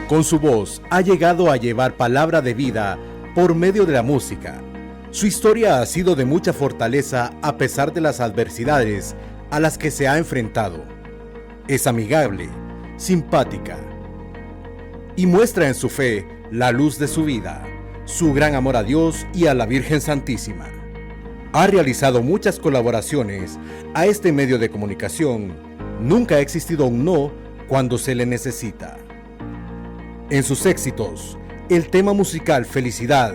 Con su voz ha llegado a llevar palabra de vida por medio de la música. Su historia ha sido de mucha fortaleza a pesar de las adversidades a las que se ha enfrentado. Es amigable, simpática y muestra en su fe la luz de su vida, su gran amor a Dios y a la Virgen Santísima. Ha realizado muchas colaboraciones a este medio de comunicación. Nunca ha existido un no cuando se le necesita. En sus éxitos, el tema musical Felicidad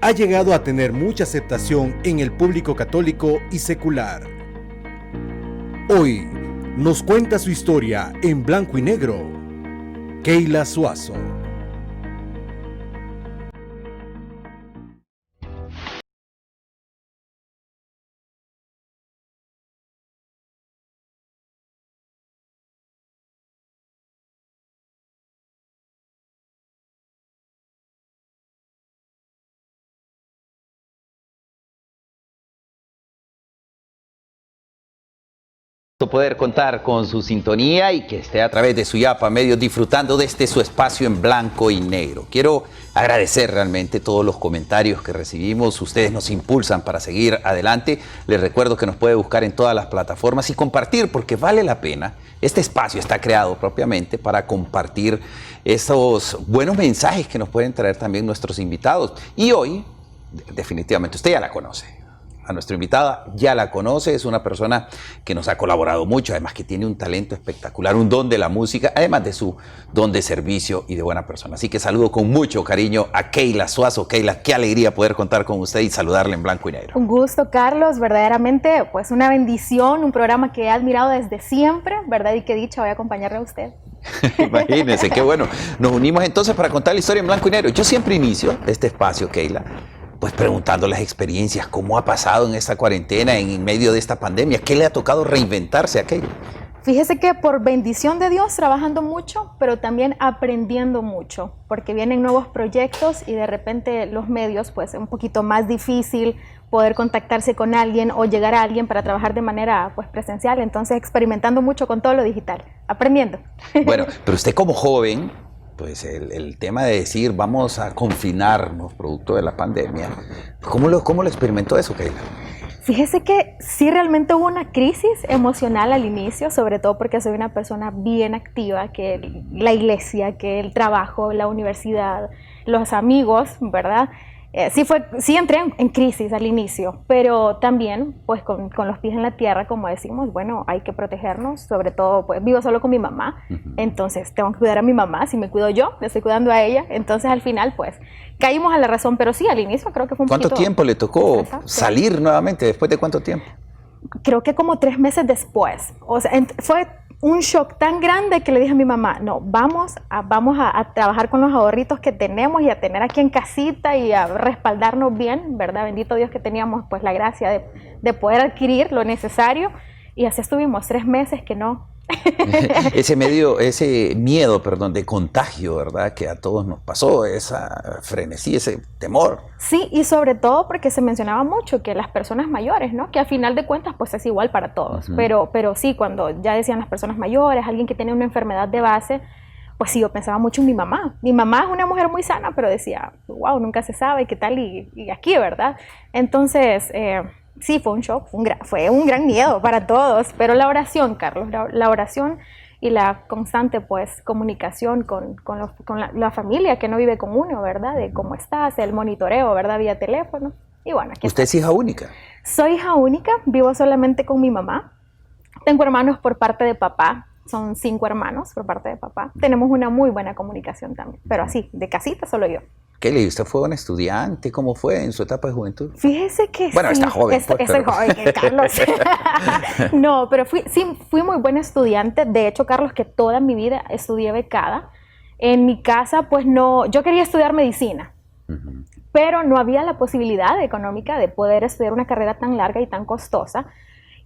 ha llegado a tener mucha aceptación en el público católico y secular. Hoy nos cuenta su historia en blanco y negro, Keila Suazo. Poder contar con su sintonía y que esté a través de Suyapa Medios disfrutando de su espacio en blanco y negro. Quiero agradecer realmente todos los comentarios que recibimos. Ustedes nos impulsan para seguir adelante. Les recuerdo que nos puede buscar en todas las plataformas y compartir, porque vale la pena. Este espacio está creado propiamente para compartir esos buenos mensajes que nos pueden traer también nuestros invitados. Y hoy, definitivamente, usted ya la conoce. A nuestra invitada ya la conoce, es una persona que nos ha colaborado mucho, además que tiene un talento espectacular, un don de la música, además de su don de servicio y de buena persona. Así que saludo con mucho cariño a Keila Suazo. Keila, qué alegría poder contar con usted y saludarle en blanco y negro. Un gusto, Carlos, verdaderamente pues una bendición, un programa que he admirado desde siempre, ¿verdad? Y qué dicha voy a acompañarle a usted. Imagínense, qué bueno. Nos unimos entonces para contar la historia en blanco y negro. Yo siempre inicio este espacio, Keila, pues preguntando las experiencias, cómo ha pasado en esta cuarentena, en medio de esta pandemia, qué le ha tocado reinventarse a Keila. Fíjese que por bendición de Dios, trabajando mucho, pero también aprendiendo mucho, porque vienen nuevos proyectos y de repente los medios, pues es un poquito más difícil poder contactarse con alguien o llegar a alguien para trabajar de manera pues presencial, entonces experimentando mucho con todo lo digital, aprendiendo. Bueno, pero usted como joven, pues el tema de decir vamos a confinarnos producto de la pandemia, ¿cómo lo experimentó eso, Keila? Fíjese que sí realmente hubo una crisis emocional al inicio, sobre todo porque soy una persona bien activa, que la iglesia, que el trabajo, la universidad, los amigos, ¿verdad? Sí entré en crisis al inicio, pero también pues con los pies en la tierra, como decimos, bueno, hay que protegernos, sobre todo pues vivo solo con mi mamá, entonces tengo que cuidar a mi mamá, si me cuido yo, le estoy cuidando a ella, entonces al final pues caímos a la razón, pero sí, al inicio creo que fue un ¿Cuánto poquito tiempo le tocó estresante. salir nuevamente? ¿Después de cuánto tiempo? Creo que como 3 meses después, o sea, fue un shock tan grande que le dije a mi mamá, no, vamos a trabajar con los ahorritos que tenemos y a tener aquí en casita y a respaldarnos bien, ¿verdad? Bendito Dios que teníamos pues la gracia de poder adquirir lo necesario y así estuvimos 3 meses que no. ese miedo, de contagio, ¿verdad? Que a todos nos pasó, esa frenesí, ese temor. Sí, y sobre todo porque se mencionaba mucho que las personas mayores, ¿no? Que a final de cuentas pues es igual para todos, pero sí, cuando ya decían las personas mayores, alguien que tiene una enfermedad de base, pues sí, yo pensaba mucho en mi mamá. Mi mamá es una mujer muy sana, pero decía, wow, nunca se sabe qué tal y aquí, ¿verdad? Entonces, sí, fue un shock, fue un gran miedo para todos, pero la oración, Carlos, la oración y la constante pues comunicación con la familia que no vive con uno, ¿verdad? De cómo estás, el monitoreo, ¿verdad? Vía teléfono. Y bueno, aquí ¿Usted es hija única? Soy hija única, vivo solamente con mi mamá. Tengo hermanos por parte de papá, son 5 hermanos por parte de papá. Tenemos una muy buena comunicación también, pero así, de casita solo yo. Kelly, ¿usted fue un estudiante? ¿Cómo fue en su etapa de juventud? Fíjese que bueno, sí. Está joven. Estoy joven, Carlos. No, pero fui muy buena estudiante. De hecho, Carlos, que toda mi vida estudié becada. En mi casa, pues no, yo quería estudiar medicina, pero no había la posibilidad económica de poder estudiar una carrera tan larga y tan costosa.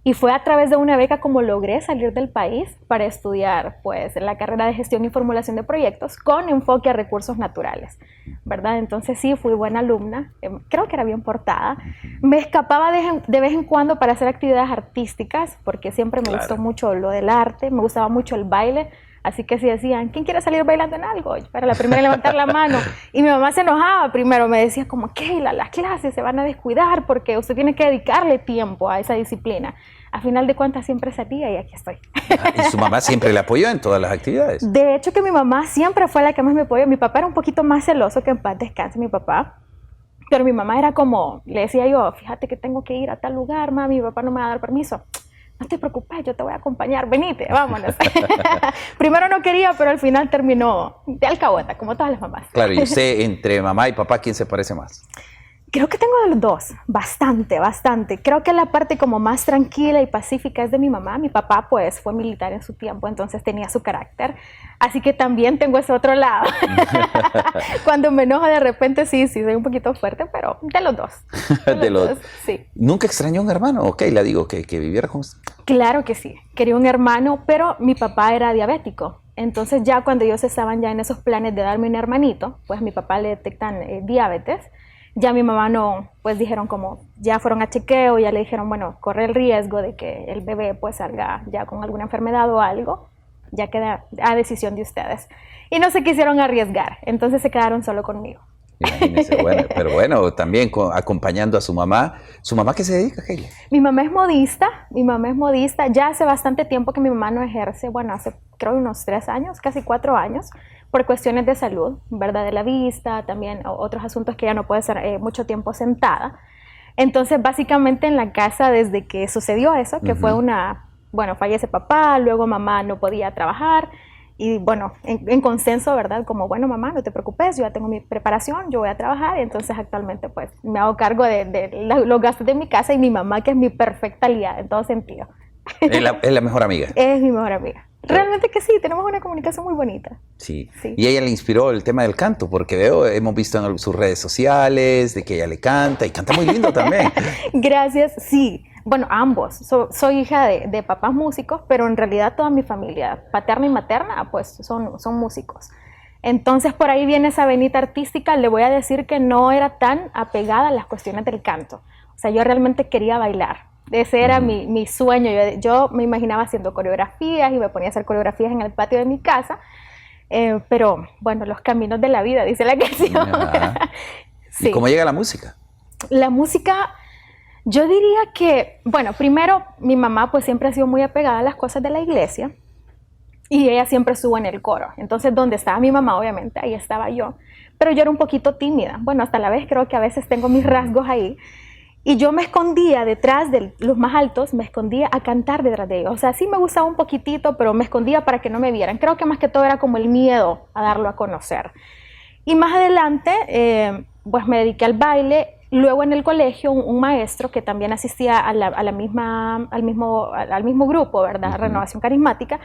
Y fue a través de una beca como logré salir del país para estudiar pues la carrera de gestión y formulación de proyectos con enfoque a recursos naturales, ¿verdad? Entonces sí, fui buena alumna, creo que era bien portada. Me escapaba de vez en cuando para hacer actividades artísticas porque siempre me gustó mucho lo del arte, me gustaba mucho el baile, Así que si decían, ¿quién quiere salir bailando en algo? Yo era la primera en levantar la mano. Y mi mamá se enojaba primero, me decía como, Keila, las clases se van a descuidar porque usted tiene que dedicarle tiempo a esa disciplina. A final de cuentas siempre salía y aquí estoy. ¿Y su mamá siempre le apoyó en todas las actividades? De hecho que mi mamá siempre fue la que más me apoyó. Mi papá era un poquito más celoso, que en paz descanse mi papá. Pero mi mamá era como, le decía yo, fíjate que tengo que ir a tal lugar, mami, mi papá no me va a dar permiso. No te preocupes, yo te voy a acompañar, venite, vámonos. Primero no quería, pero al final terminó de alcahueta, como todas las mamás. Claro, y usted, entre mamá y papá, ¿quién se parece más? Creo que tengo de los dos, bastante, bastante. Creo que la parte como más tranquila y pacífica es de mi mamá. Mi papá pues fue militar en su tiempo, entonces tenía su carácter. Así que también tengo ese otro lado. Cuando me enojo de repente sí, soy un poquito fuerte, pero de los dos. De los dos, sí. ¿Nunca extrañó un hermano? Ok, la digo, que viviera con usted. Claro que sí, quería un hermano, pero mi papá era diabético. Entonces ya cuando ellos estaban ya en esos planes de darme un hermanito, pues a mi papá le detectan diabetes. Ya mi mamá no, pues dijeron como, ya fueron a chequeo, ya le dijeron, bueno, corre el riesgo de que el bebé pues salga ya con alguna enfermedad o algo, ya queda a decisión de ustedes. Y no se quisieron arriesgar, entonces se quedaron solo conmigo. Imagínese, bueno, pero bueno, también acompañando a su mamá. ¿Su mamá qué se dedica, Keila? Mi mamá es modista, ya hace bastante tiempo que mi mamá no ejerce, bueno, hace creo unos 3 años, casi 4 años, por cuestiones de salud, ¿verdad? De la vista, también otros asuntos que ella no puede estar mucho tiempo sentada. Entonces, básicamente en la casa, desde que sucedió eso, que fue bueno, fallece papá, luego mamá no podía trabajar, y bueno, en consenso, ¿verdad? Como, bueno, mamá, no te preocupes, yo ya tengo mi preparación, yo voy a trabajar, y entonces actualmente pues me hago cargo de los gastos de mi casa y mi mamá, que es mi perfecta aliada en todo sentido. Es la mejor amiga. Es mi mejor amiga. Realmente que sí, tenemos una comunicación muy bonita. Sí. Y ella le inspiró el tema del canto, porque hemos visto en sus redes sociales de que ella le canta y canta muy lindo también. Gracias, sí. Bueno, ambos. Soy hija de papás músicos, pero en realidad toda mi familia, paterna y materna, pues son músicos. Entonces por ahí viene esa venita artística. Le voy a decir que no era tan apegada a las cuestiones del canto. O sea, yo realmente quería bailar. Ese era mi sueño. Yo me imaginaba haciendo coreografías y me ponía a hacer coreografías en el patio de mi casa. Pero bueno, los caminos de la vida, dice la canción. Sí. ¿Y cómo llega la música? La música, yo diría que, bueno, primero mi mamá pues siempre ha sido muy apegada a las cosas de la iglesia y ella siempre estuvo en el coro. Entonces donde estaba mi mamá, obviamente, ahí estaba yo. Pero yo era un poquito tímida. Bueno, hasta la vez creo que a veces tengo mis rasgos ahí. Y yo me escondía detrás de los más altos, me escondía a cantar detrás de ellos. O sea, sí me gustaba un poquitito, pero me escondía para que no me vieran. Creo que más que todo era como el miedo a darlo a conocer. Y más adelante, pues me dediqué al baile. Luego en el colegio, un maestro que también asistía al mismo grupo, ¿verdad? Renovación Carismática,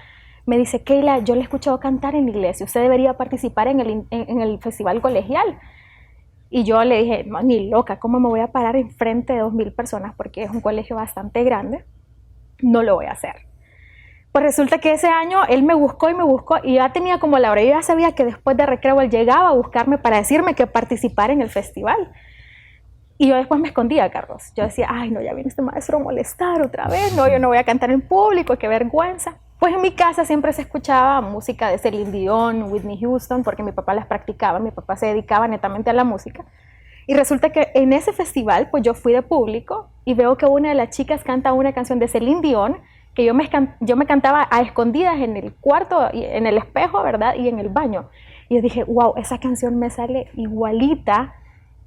me dice, Keila, yo le he escuchado cantar en la iglesia. Usted debería participar en el festival colegial. Y yo le dije, no, ni loca, ¿cómo me voy a parar enfrente de 2,000 personas? Porque es un colegio bastante grande, no lo voy a hacer. Pues resulta que ese año él me buscó y ya tenía como la hora. Yo ya sabía que después de recreo él llegaba a buscarme para decirme que participara en el festival. Y yo después me escondía, Carlos. Yo decía, ay, no, ya viene este maestro a molestar otra vez. No, yo no voy a cantar en público, qué vergüenza. Pues en mi casa siempre se escuchaba música de Celine Dion, Whitney Houston, porque mi papá las practicaba, mi papá se dedicaba netamente a la música. Y resulta que en ese festival, pues yo fui de público y veo que una de las chicas canta una canción de Celine Dion, que yo me cantaba a escondidas en el cuarto, en el espejo, ¿verdad? Y en el baño. Y yo dije, wow, esa canción me sale igualita.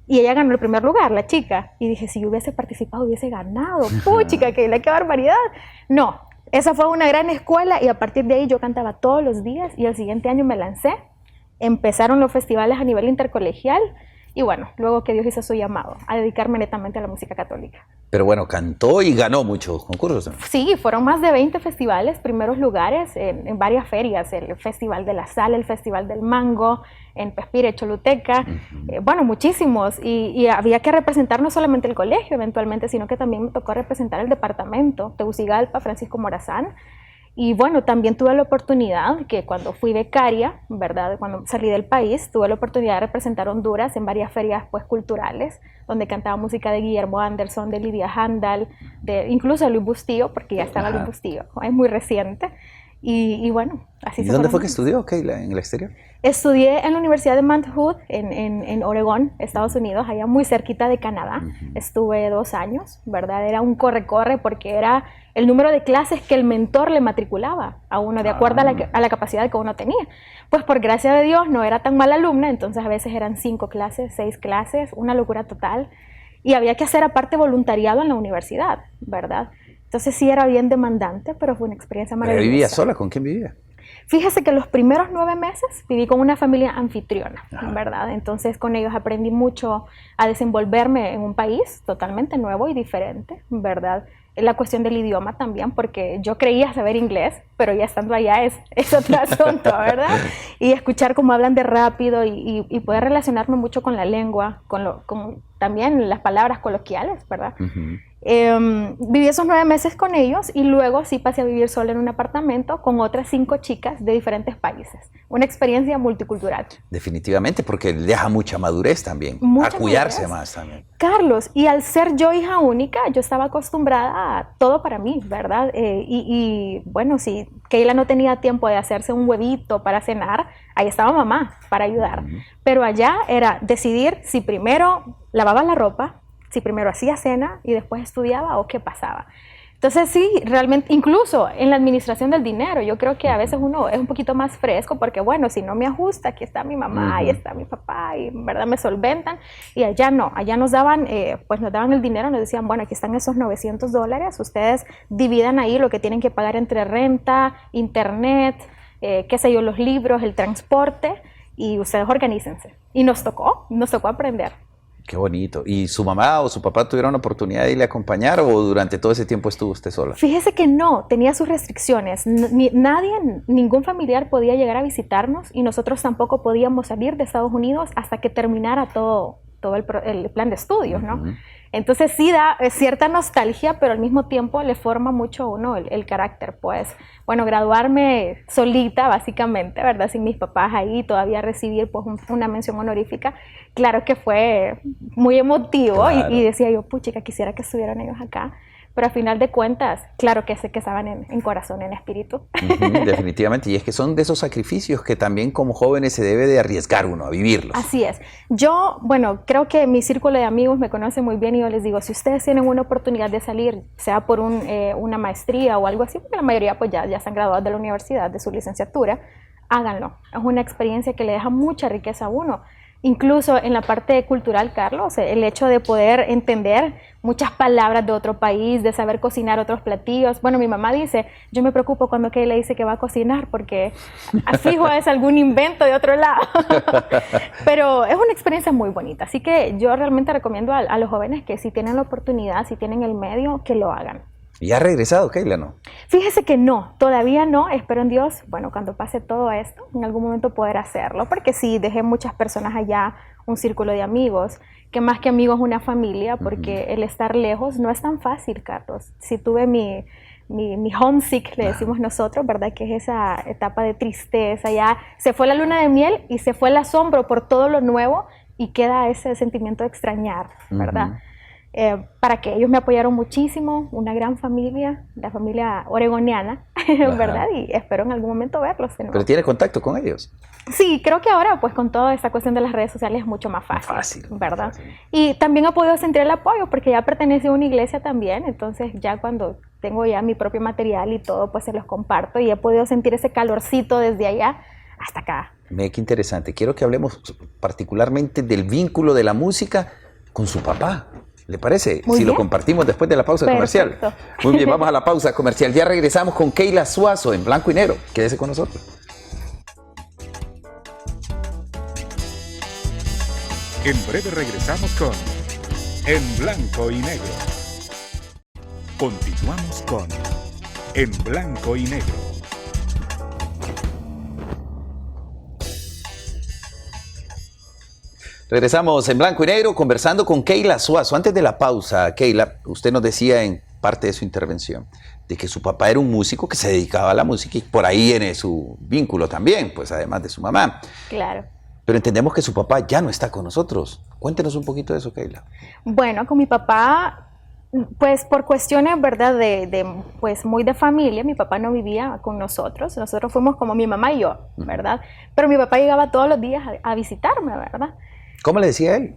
Y ella ganó el primer lugar, la chica. Y dije, si yo hubiese participado, hubiese ganado. ¡Puchica, qué barbaridad! No. Esa fue una gran escuela y a partir de ahí yo cantaba todos los días y el siguiente año me lancé. Empezaron los festivales a nivel intercolegial y bueno, luego que Dios hizo su llamado a dedicarme netamente a la música católica. Pero bueno, cantó y ganó muchos concursos. Sí, fueron más de 20 festivales, primeros lugares en varias ferias, el Festival de la Sal, el Festival del Mango, en Pespire, Choluteca, bueno, muchísimos, y había que representar no solamente el colegio eventualmente, sino que también me tocó representar el departamento, Tegucigalpa, Francisco Morazán, y bueno, también tuve la oportunidad que cuando fui becaria, ¿verdad? Cuando salí del país, tuve la oportunidad de representar Honduras en varias ferias pues, culturales, donde cantaba música de Guillermo Anderson, de Lidia Handal, incluso de Luis Bustillo, porque ya estaba Luis Bustillo, es muy reciente. Y bueno, así ¿Y se dónde fueron. fue que estudió, Keila, en el exterior? Estudié en la Universidad de Mount Hood, en Oregón, Estados Unidos, allá muy cerquita de Canadá. Estuve 2 años, ¿verdad? Era un corre-corre porque era el número de clases que el mentor le matriculaba a uno, de acuerdo a la capacidad que uno tenía. Pues por gracia de Dios no era tan mala alumna, entonces a veces eran 5 clases, 6 clases, una locura total. Y había que hacer aparte voluntariado en la universidad, ¿verdad? Entonces sí era bien demandante, pero fue una experiencia ¿Pero maravillosa. vivía sola? ¿Con quién vivía? Fíjese que los primeros 9 meses viví con una familia anfitriona, ¿verdad? Entonces con ellos aprendí mucho a desenvolverme en un país totalmente nuevo y diferente, ¿verdad? La cuestión del idioma también, porque yo creía saber inglés, pero ya estando allá es otro asunto, ¿verdad? Y escuchar cómo hablan de rápido y poder relacionarme mucho con la lengua, con también las palabras coloquiales, ¿verdad? Viví esos 9 meses con ellos y luego sí pasé a vivir sola en un apartamento con otras 5 chicas de diferentes países. Una experiencia multicultural. Definitivamente, porque deja mucha madurez también, Mucha a cuidarse madurez. más también. Carlos, y al ser yo hija única, yo estaba acostumbrada a todo para mí, ¿verdad? Y bueno, si Keila no tenía tiempo de hacerse un huevito para cenar, ahí estaba mamá para ayudar. Pero allá era decidir si primero lavaba la ropa, si primero hacía cena y después estudiaba o qué pasaba. Entonces sí, realmente, incluso en la administración del dinero, yo creo que a veces uno es un poquito más fresco porque, bueno, si no me ajusta, aquí está mi mamá, ahí está mi papá, y en verdad me solventan. Y allá no, allá nos daban, pues nos daban el dinero, nos decían, bueno, aquí están esos $900, ustedes dividan ahí lo que tienen que pagar entre renta, internet, qué sé yo, los libros, el transporte, y ustedes organícense. Y nos tocó aprender. Qué bonito. ¿Y su mamá o su papá tuvieron la oportunidad de irle a acompañar o durante todo ese tiempo estuvo usted sola? Fíjese que no, tenía sus restricciones. Ningún familiar podía llegar a visitarnos y nosotros tampoco podíamos salir de Estados Unidos hasta que terminara todo el plan de estudios, ¿no? Entonces sí da cierta nostalgia, pero al mismo tiempo le forma mucho a uno el carácter, pues. Bueno, graduarme solita, básicamente, ¿verdad? Sin mis papás ahí, todavía recibir pues una mención honorífica, claro que fue muy emotivo. Claro. Y decía yo, puchica, quisiera que estuvieran ellos acá. Pero a final de cuentas, claro que sé que estaban en corazón, en espíritu. Definitivamente, y es que son de esos sacrificios que también como jóvenes se debe de arriesgar uno a vivirlos. Así es. Yo, bueno, creo que mi círculo de amigos me conoce muy bien y yo les digo, si ustedes tienen una oportunidad de salir, sea por una maestría o algo así, porque la mayoría pues ya se han graduado de la universidad, de su licenciatura, háganlo. Es una experiencia que le deja mucha riqueza a uno. Incluso en la parte cultural, Carlos, el hecho de poder entender muchas palabras de otro país, de saber cocinar otros platillos. Bueno, mi mamá dice, yo me preocupo cuando Keila dice que va a cocinar porque fijo es algún invento de otro lado. Pero es una experiencia muy bonita. Así que yo realmente recomiendo a los jóvenes que si tienen la oportunidad, si tienen el medio, que lo hagan. ¿Y ha regresado, Keila, no? Fíjese que no, todavía no, espero en Dios, bueno, cuando pase todo esto, en algún momento poder hacerlo, porque sí, dejé muchas personas allá, un círculo de amigos, que más que amigos una familia, porque el estar lejos no es tan fácil, Carlos. Si tuve mi homesick, le decimos nosotros, ¿verdad? Que es esa etapa de tristeza, ya se fue la luna de miel y se fue el asombro por todo lo nuevo y queda ese sentimiento de extrañar, ¿verdad? Para que ellos me apoyaron muchísimo, una gran familia, la familia oregoniana, ¿verdad? Y espero en algún momento verlos de nuevo. ¿Pero tiene contacto con ellos? Sí, creo que ahora pues con toda esta cuestión de las redes sociales es mucho más fácil, ¿verdad? Y también he podido sentir el apoyo porque ya pertenece a una iglesia también, entonces ya cuando tengo ya mi propio material y todo, pues se los comparto y he podido sentir ese calorcito desde allá hasta acá. Qué interesante. Quiero que hablemos particularmente del vínculo de la música con su papá. ¿Le parece? Muy bien. Lo compartimos después de la pausa comercial. Muy bien, vamos a la pausa comercial. Ya regresamos con Keila Suazo en Blanco y Negro. Quédese con nosotros. En breve regresamos con En Blanco y Negro. Continuamos con En Blanco y Negro. Regresamos en Blanco y Negro conversando con Keila Suazo. Antes de la pausa, Keila, usted nos decía en parte de su intervención de que su papá era un músico que se dedicaba a la música y por ahí viene su vínculo también, pues además de su mamá. Claro. Pero entendemos que su papá ya no está con nosotros. Cuéntenos un poquito de eso, Keila. Bueno, con mi papá Pues por cuestiones, ¿verdad? Pues muy de familia, mi papá no vivía con nosotros fuimos como mi mamá y yo, ¿verdad? Pero mi papá llegaba todos los días a visitarme, ¿verdad? ¿Cómo le decía él?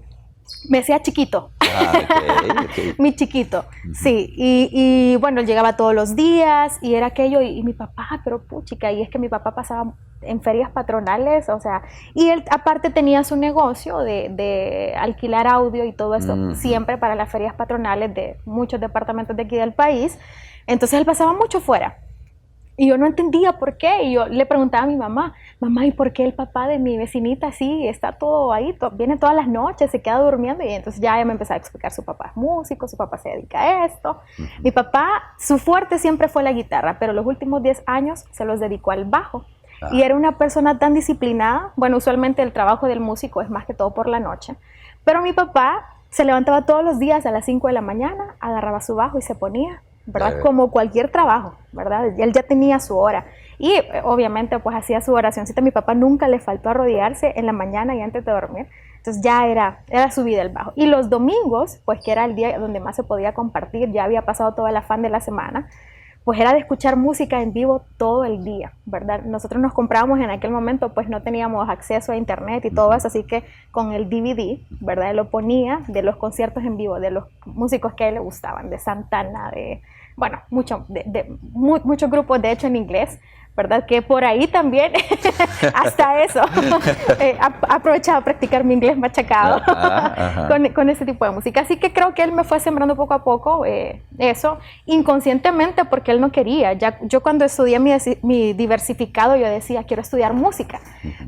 Me decía chiquito. Ok. Mi chiquito, sí. Y bueno, él llegaba todos los días y era aquello. Y mi papá, pero puchica, y es que mi papá pasaba en ferias patronales, o sea, y él aparte tenía su negocio de alquilar audio y todo eso, siempre para las ferias patronales de muchos departamentos de aquí del país. Entonces él pasaba mucho fuera. Y yo no entendía por qué. Y yo le preguntaba a mi mamá, ¿y por qué el papá de mi vecinita sí está todo ahí? Viene todas las noches, se queda durmiendo. Y entonces ya ella me empezaba a explicar, su papá es músico, su papá se dedica a esto. Mi papá, su fuerte siempre fue la guitarra, pero los últimos 10 años se los dedicó al bajo. Y era una persona tan disciplinada. Bueno, usualmente el trabajo del músico es más que todo por la noche. Pero mi papá se levantaba todos los días a las 5 de la mañana, agarraba su bajo y se ponía, ¿verdad? Como cualquier trabajo, ¿verdad? Él ya tenía su hora. Y obviamente pues hacía su oracioncita. Mi papá nunca le faltó arrodillarse en la mañana y antes de dormir. Entonces ya era su vida el bajo. Y los domingos, pues que era el día donde más se podía compartir, ya había pasado todo el afán de la semana, pues era de escuchar música en vivo todo el día, ¿verdad? Nosotros nos comprábamos en aquel momento, pues no teníamos acceso a internet y todo eso, así que con el DVD, ¿verdad? Él lo ponía de los conciertos en vivo, de los músicos que a él le gustaban, de Santana, bueno, muchos grupos, de hecho, en inglés, ¿verdad? Que por ahí también, hasta eso, aprovechaba a practicar mi inglés machacado con ese tipo de música. Así que creo que él me fue sembrando poco a poco eso, inconscientemente, porque él no quería. Yo cuando estudié mi diversificado, yo decía, quiero estudiar música.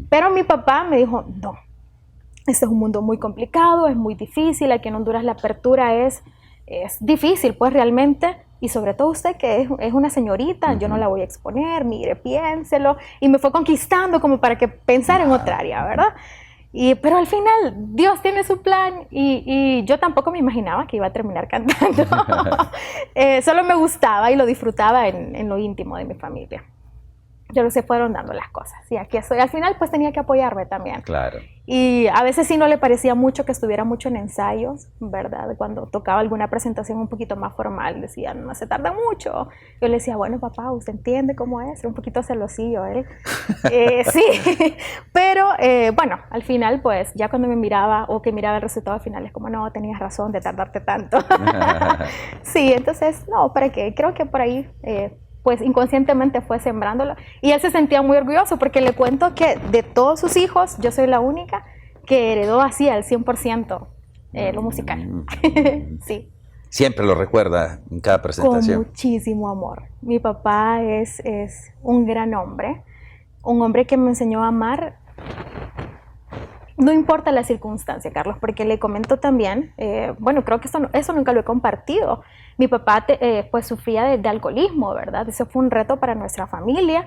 Pero mi papá me dijo, no, este es un mundo muy complicado, es muy difícil, aquí en Honduras la apertura es difícil, pues realmente. Y sobre todo usted que es una señorita, yo no la voy a exponer, mire, piénselo. Y me fue conquistando como para que pensara en otra área, ¿verdad? Pero al final, Dios tiene su plan y yo tampoco me imaginaba que iba a terminar cantando. Solo me gustaba y lo disfrutaba en lo íntimo de mi familia. Pero se fueron dando las cosas. Y aquí estoy. Al final, pues tenía que apoyarme también. Claro. Y a veces sí no le parecía mucho que estuviera mucho en ensayos, ¿verdad? Cuando tocaba alguna presentación un poquito más formal, decía, no se tarda mucho. Yo le decía, bueno, papá, ¿usted entiende cómo es? Era un poquito celosillo él. Sí, pero bueno, al final, pues ya cuando me miraba o que miraba el resultado final, es como, no, tenías razón de tardarte tanto. Sí, entonces, no, ¿para qué? Creo que por ahí pues inconscientemente fue sembrándolo. Y él se sentía muy orgulloso porque le cuento que de todos sus hijos, yo soy la única que heredó así al 100% lo musical. Sí. Siempre lo recuerda en cada presentación. Con muchísimo amor. Mi papá es un gran hombre, un hombre que me enseñó a amar. No importa la circunstancia, Carlos, porque le comento también, bueno, creo que eso nunca lo he compartido. Mi papá pues sufría de alcoholismo, ¿verdad? Eso fue un reto para nuestra familia.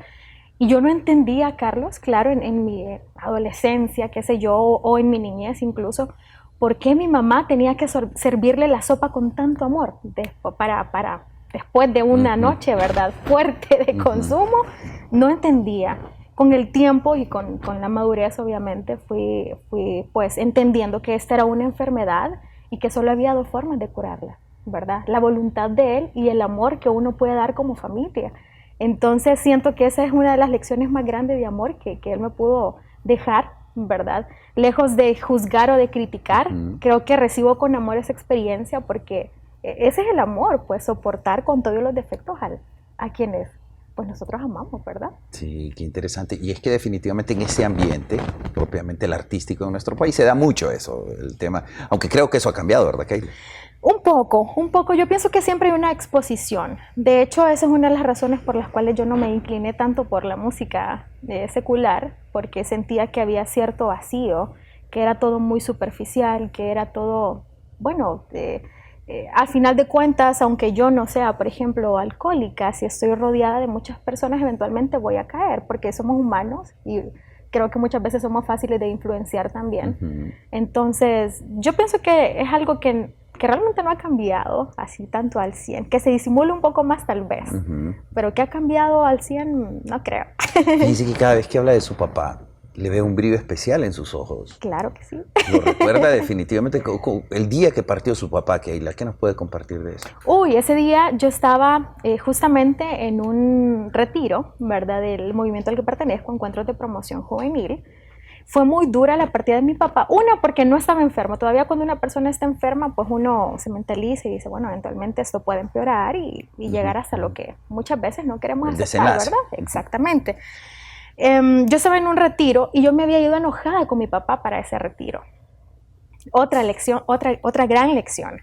Y yo no entendía, Carlos, claro, en mi adolescencia, qué sé yo, o en mi niñez incluso, por qué mi mamá tenía que servirle la sopa con tanto amor para después de una noche, ¿verdad? Fuerte de consumo. No entendía. Con el tiempo y con la madurez, obviamente, fui pues entendiendo que esta era una enfermedad y que solo había dos formas de curarla, ¿verdad? La voluntad de él y el amor que uno puede dar como familia. Entonces siento que esa es una de las lecciones más grandes de amor que él me pudo dejar, ¿verdad? Lejos de juzgar o de criticar, creo que recibo con amor esa experiencia porque ese es el amor, pues soportar con todos los defectos a quienes pues nosotros amamos, ¿verdad? Sí, qué interesante. Y es que definitivamente en ese ambiente, propiamente el artístico de nuestro país, se da mucho eso, el tema, aunque creo que eso ha cambiado, ¿verdad, Keila? Un poco. Yo pienso que siempre hay una exposición. De hecho, esa es una de las razones por las cuales yo no me incliné tanto por la música secular, porque sentía que había cierto vacío, que era todo muy superficial, que era todo, bueno, al final de cuentas, aunque yo no sea, por ejemplo, alcohólica, si estoy rodeada de muchas personas, eventualmente voy a caer, porque somos humanos y creo que muchas veces somos fáciles de influenciar también. Entonces, yo pienso que es algo que realmente no ha cambiado así tanto al 100, que se disimula un poco más tal vez, pero que ha cambiado al 100, no creo. Dice que cada vez que habla de su papá, Le veo un brillo especial en sus ojos. Claro que sí. Lo recuerda definitivamente el día que partió su papá, Keila. ¿Qué nos puede compartir de eso? Uy, ese día yo estaba justamente en un retiro, ¿verdad? Del movimiento al que pertenezco, Encuentros de Promoción Juvenil. Fue muy dura la partida de mi papá. Una, porque no estaba enfermo. Todavía cuando una persona está enferma, pues uno se mentaliza y dice, bueno, eventualmente esto puede empeorar y llegar hasta lo que muchas veces no queremos aceptar, ¿verdad? Exactamente. Yo estaba en un retiro y yo me había ido enojada con mi papá para ese retiro. Otra lección, otra gran lección.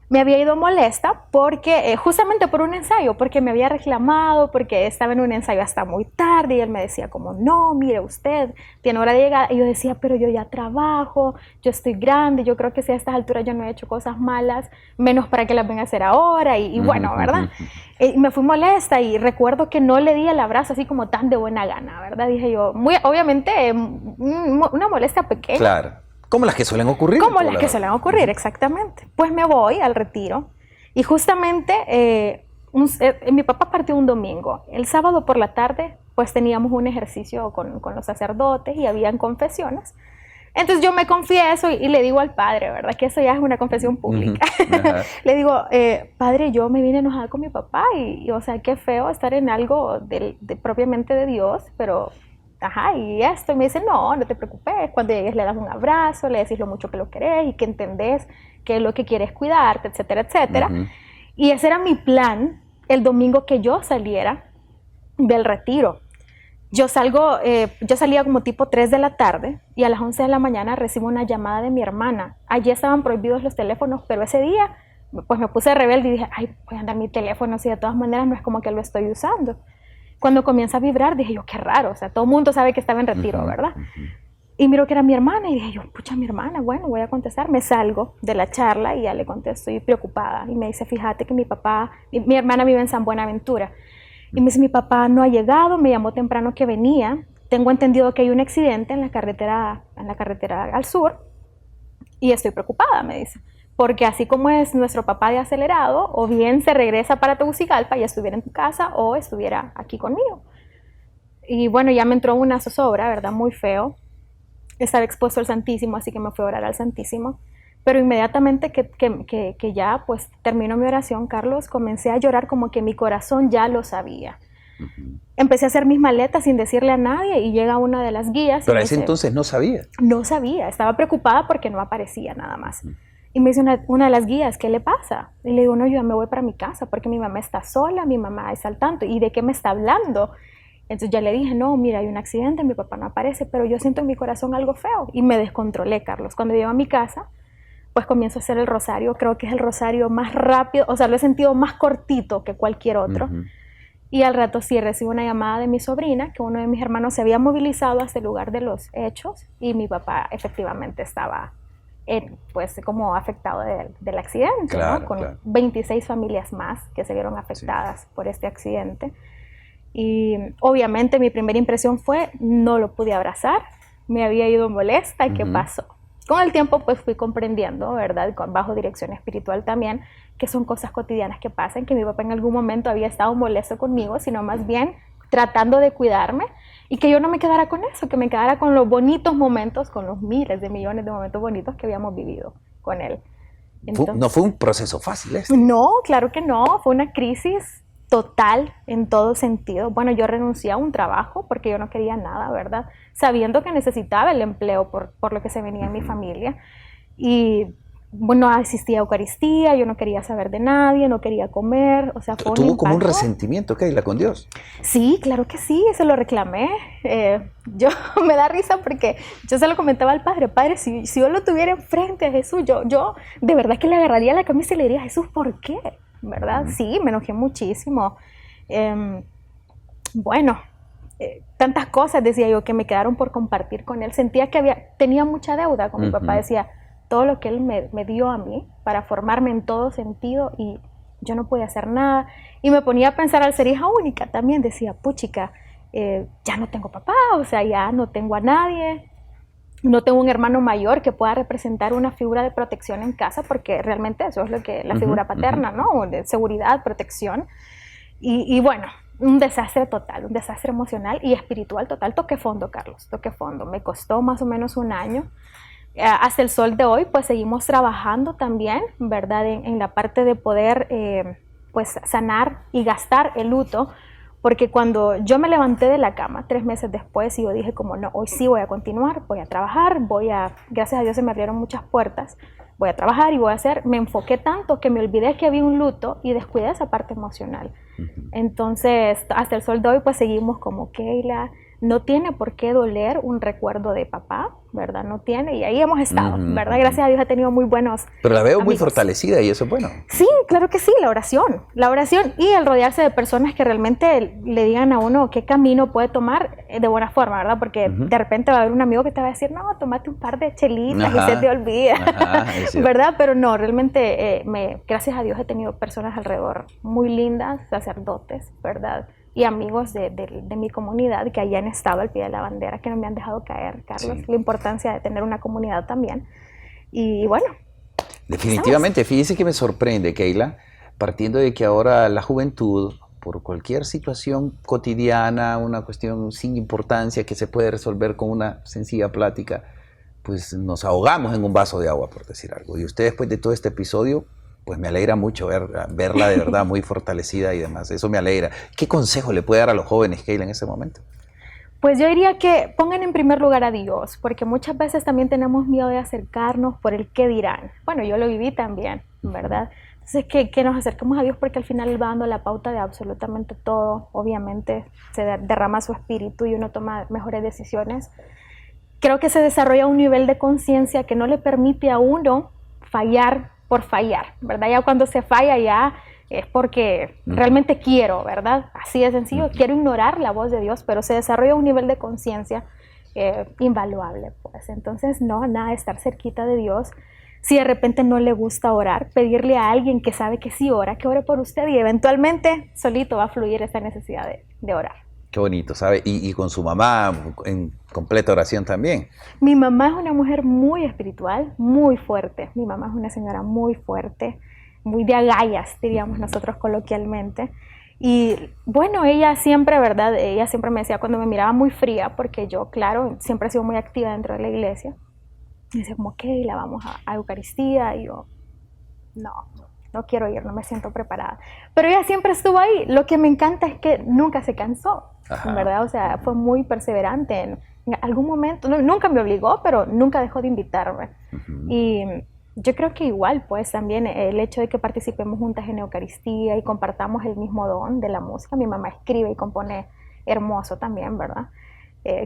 Me había ido molesta porque, justamente por un ensayo, porque me había reclamado, porque estaba en un ensayo hasta muy tarde y él me decía como, no, mire usted, tiene hora de llegada. Y yo decía, pero yo ya trabajo, yo estoy grande, yo creo que si a estas alturas yo no he hecho cosas malas, menos para que las venga a hacer ahora. Y bueno, ¿verdad? Me fui molesta y recuerdo que no le di el abrazo así como tan de buena gana, ¿verdad? Dije yo, muy, obviamente, una molestia pequeña. Claro. Como las que suelen ocurrir. Como las que suelen ocurrir, exactamente. Pues me voy al retiro y justamente mi papá partió un domingo. El sábado por la tarde pues teníamos un ejercicio con los sacerdotes y habían confesiones. Entonces yo me confieso y le digo al padre, ¿verdad? Que eso ya es una confesión pública. Le digo, padre, yo me vine enojada con mi papá y o sea, qué feo estar en algo propiamente de Dios, pero... Ajá, y esto, y me dice, no te preocupes, cuando llegues le das un abrazo, le decís lo mucho que lo querés y que entendés que lo que quieres cuidarte, etcétera, etcétera. Y ese era mi plan el domingo que yo saliera del retiro. Yo salía como tipo 3 de la tarde y a las 11 de la mañana recibo una llamada de mi hermana. Allí estaban prohibidos los teléfonos, pero ese día pues me puse rebelde y dije, ay, voy a andar mi teléfono si de todas maneras no es como que lo estoy usando. Cuando comienza a vibrar, dije yo, qué raro, o sea, todo el mundo sabe que estaba en retiro, ¿verdad? Y miro que era mi hermana y dije yo, pucha, mi hermana, bueno, voy a contestar. Me salgo de la charla y ya le contesto, estoy preocupada. Y me dice, fíjate que mi hermana vive en San Buenaventura. Y me dice, mi papá no ha llegado, me llamó temprano que venía. Tengo entendido que hay un accidente en la carretera al sur y estoy preocupada, me dice. Porque así como es nuestro papá de acelerado, o bien se regresa para Tegucigalpa y estuviera en tu casa, o estuviera aquí conmigo. Y bueno, ya me entró una zozobra, ¿verdad? Muy feo. Estaba expuesto al Santísimo, así que me fui a orar al Santísimo. Pero inmediatamente que ya pues terminó mi oración, Carlos, comencé a llorar como que mi corazón ya lo sabía. Empecé a hacer mis maletas sin decirle a nadie y llega una de las guías. Pero a ese entonces no sabía. No sabía, estaba preocupada porque no aparecía nada más. Y me dice una de las guías, ¿qué le pasa? Y le digo, no, yo ya me voy para mi casa porque mi mamá está sola, mi mamá está al tanto. ¿Y de qué me está hablando? Entonces ya le dije, no, mira, hay un accidente, mi papá no aparece, pero yo siento en mi corazón algo feo. Y me descontrolé, Carlos. Cuando llego a mi casa, pues comienzo a hacer el rosario. Creo que es el rosario más rápido, o sea, lo he sentido más cortito que cualquier otro. Y al rato sí recibo una llamada de mi sobrina, que uno de mis hermanos se había movilizado hasta el lugar de los hechos y mi papá efectivamente estaba... pues como afectado del accidente, claro, ¿no? Con claro. 26 familias más que se vieron afectadas por este accidente. Y obviamente mi primera impresión fue, no lo pude abrazar, me había ido molesta, ¿qué pasó? Con el tiempo pues fui comprendiendo, ¿verdad? Bajo dirección espiritual también, que son cosas cotidianas que pasan, que mi papá en algún momento había estado molesto conmigo, sino más bien tratando de cuidarme y que yo no me quedara con eso, que me quedara con los bonitos momentos, con los miles de millones de momentos bonitos que habíamos vivido con él. Entonces, no fue un proceso fácil este. No, claro que no, fue una crisis total en todo sentido. Bueno, yo renuncié a un trabajo porque yo no quería nada, ¿verdad? Sabiendo que necesitaba el empleo por lo que se venía en mi familia. Y bueno, no asistía a Eucaristía, yo no quería saber de nadie, no quería comer, o sea, fue ¿Tuvo como un resentimiento, Keila, con Dios? Sí, claro que sí, se lo reclamé. Yo me da risa porque yo se lo comentaba al padre, si yo lo tuviera enfrente a Jesús, yo de verdad que le agarraría la camisa y le diría, Jesús, ¿por qué? ¿Verdad? Sí, me enojé muchísimo. Tantas cosas, decía yo, que me quedaron por compartir con él. Sentía que tenía mucha deuda con mi papá, decía, todo lo que él me dio a mí para formarme en todo sentido y yo no podía hacer nada. Y me ponía a pensar al ser hija única también, decía, puchica, ya no tengo papá, o sea, ya no tengo a nadie, no tengo un hermano mayor que pueda representar una figura de protección en casa, porque realmente eso es lo que la figura paterna, ¿no? De seguridad, protección. Y bueno, un desastre total, un desastre emocional y espiritual total. Toqué fondo, Carlos, toqué fondo. Me costó más o menos un año. Hasta el sol de hoy, pues seguimos trabajando también, ¿verdad? En la parte de poder, pues, sanar y gastar el luto, porque cuando yo me levanté de la cama 3 meses después y yo dije como no, hoy sí voy a continuar, voy a trabajar, gracias a Dios se me abrieron muchas puertas, voy a trabajar y voy a hacer, me enfoqué tanto que me olvidé que había un luto y descuidé esa parte emocional. Entonces, hasta el sol de hoy, pues seguimos como Keila, no tiene por qué doler un recuerdo de papá, ¿verdad? No tiene, y ahí hemos estado, ¿verdad? Gracias a Dios he tenido muy buenos Pero la veo amigos. muy fortalecida y eso es bueno. Sí, claro que sí, la oración y el rodearse de personas que realmente le digan a uno qué camino puede tomar de buena forma, ¿verdad? Porque de repente va a haber un amigo que te va a decir, no, tómate un par de chelitas y se te olvida, ¿verdad? Pero no, realmente, gracias a Dios he tenido personas alrededor muy lindas, sacerdotes, ¿verdad? Y amigos de mi comunidad que allá han estado al pie de la bandera, que no me han dejado caer, Carlos. Sí. La importancia de tener una comunidad también. Y bueno. Definitivamente, fíjese que me sorprende, Keila, partiendo de que ahora la juventud, por cualquier situación cotidiana, una cuestión sin importancia que se puede resolver con una sencilla plática, pues nos ahogamos en un vaso de agua, por decir algo. Y usted, después de todo este episodio, pues me alegra mucho verla de verdad muy fortalecida y demás. Eso me alegra. ¿Qué consejo le puede dar a los jóvenes, Keila, en ese momento? Pues yo diría que pongan en primer lugar a Dios, porque muchas veces también tenemos miedo de acercarnos por el qué dirán. Bueno, yo lo viví también, ¿verdad? Entonces, que nos acerquemos a Dios porque al final Él va dando la pauta de absolutamente todo. Obviamente se derrama su espíritu y uno toma mejores decisiones. Creo que se desarrolla un nivel de conciencia que no le permite a uno fallar por fallar, ¿verdad? Ya cuando se falla ya es porque realmente quiero, ¿verdad? Así de sencillo, quiero ignorar la voz de Dios, pero se desarrolla un nivel de conciencia invaluable, pues. Entonces, no, nada de estar cerquita de Dios. Si de repente no le gusta orar, pedirle a alguien que sabe que sí ora, que ore por usted y eventualmente solito va a fluir esa necesidad de orar. Qué bonito, ¿sabe? Y con su mamá en completa oración también. Mi mamá es una mujer muy espiritual, muy fuerte. Mi mamá es una señora muy fuerte, muy de agallas, diríamos nosotros coloquialmente. Y bueno, ella siempre, ¿verdad? Ella siempre me decía cuando me miraba muy fría, porque yo, claro, siempre he sido muy activa dentro de la iglesia. Y decía como, Keila, vamos a Eucaristía. Y yo, no quiero ir, no me siento preparada. Pero ella siempre estuvo ahí. Lo que me encanta es que nunca se cansó, ¿verdad? O sea, fue muy perseverante. En algún momento, nunca me obligó, pero nunca dejó de invitarme. Y yo creo que igual, pues también el hecho de que participemos juntas en Eucaristía y compartamos el mismo don de la música. Mi mamá escribe y compone hermoso también, ¿verdad?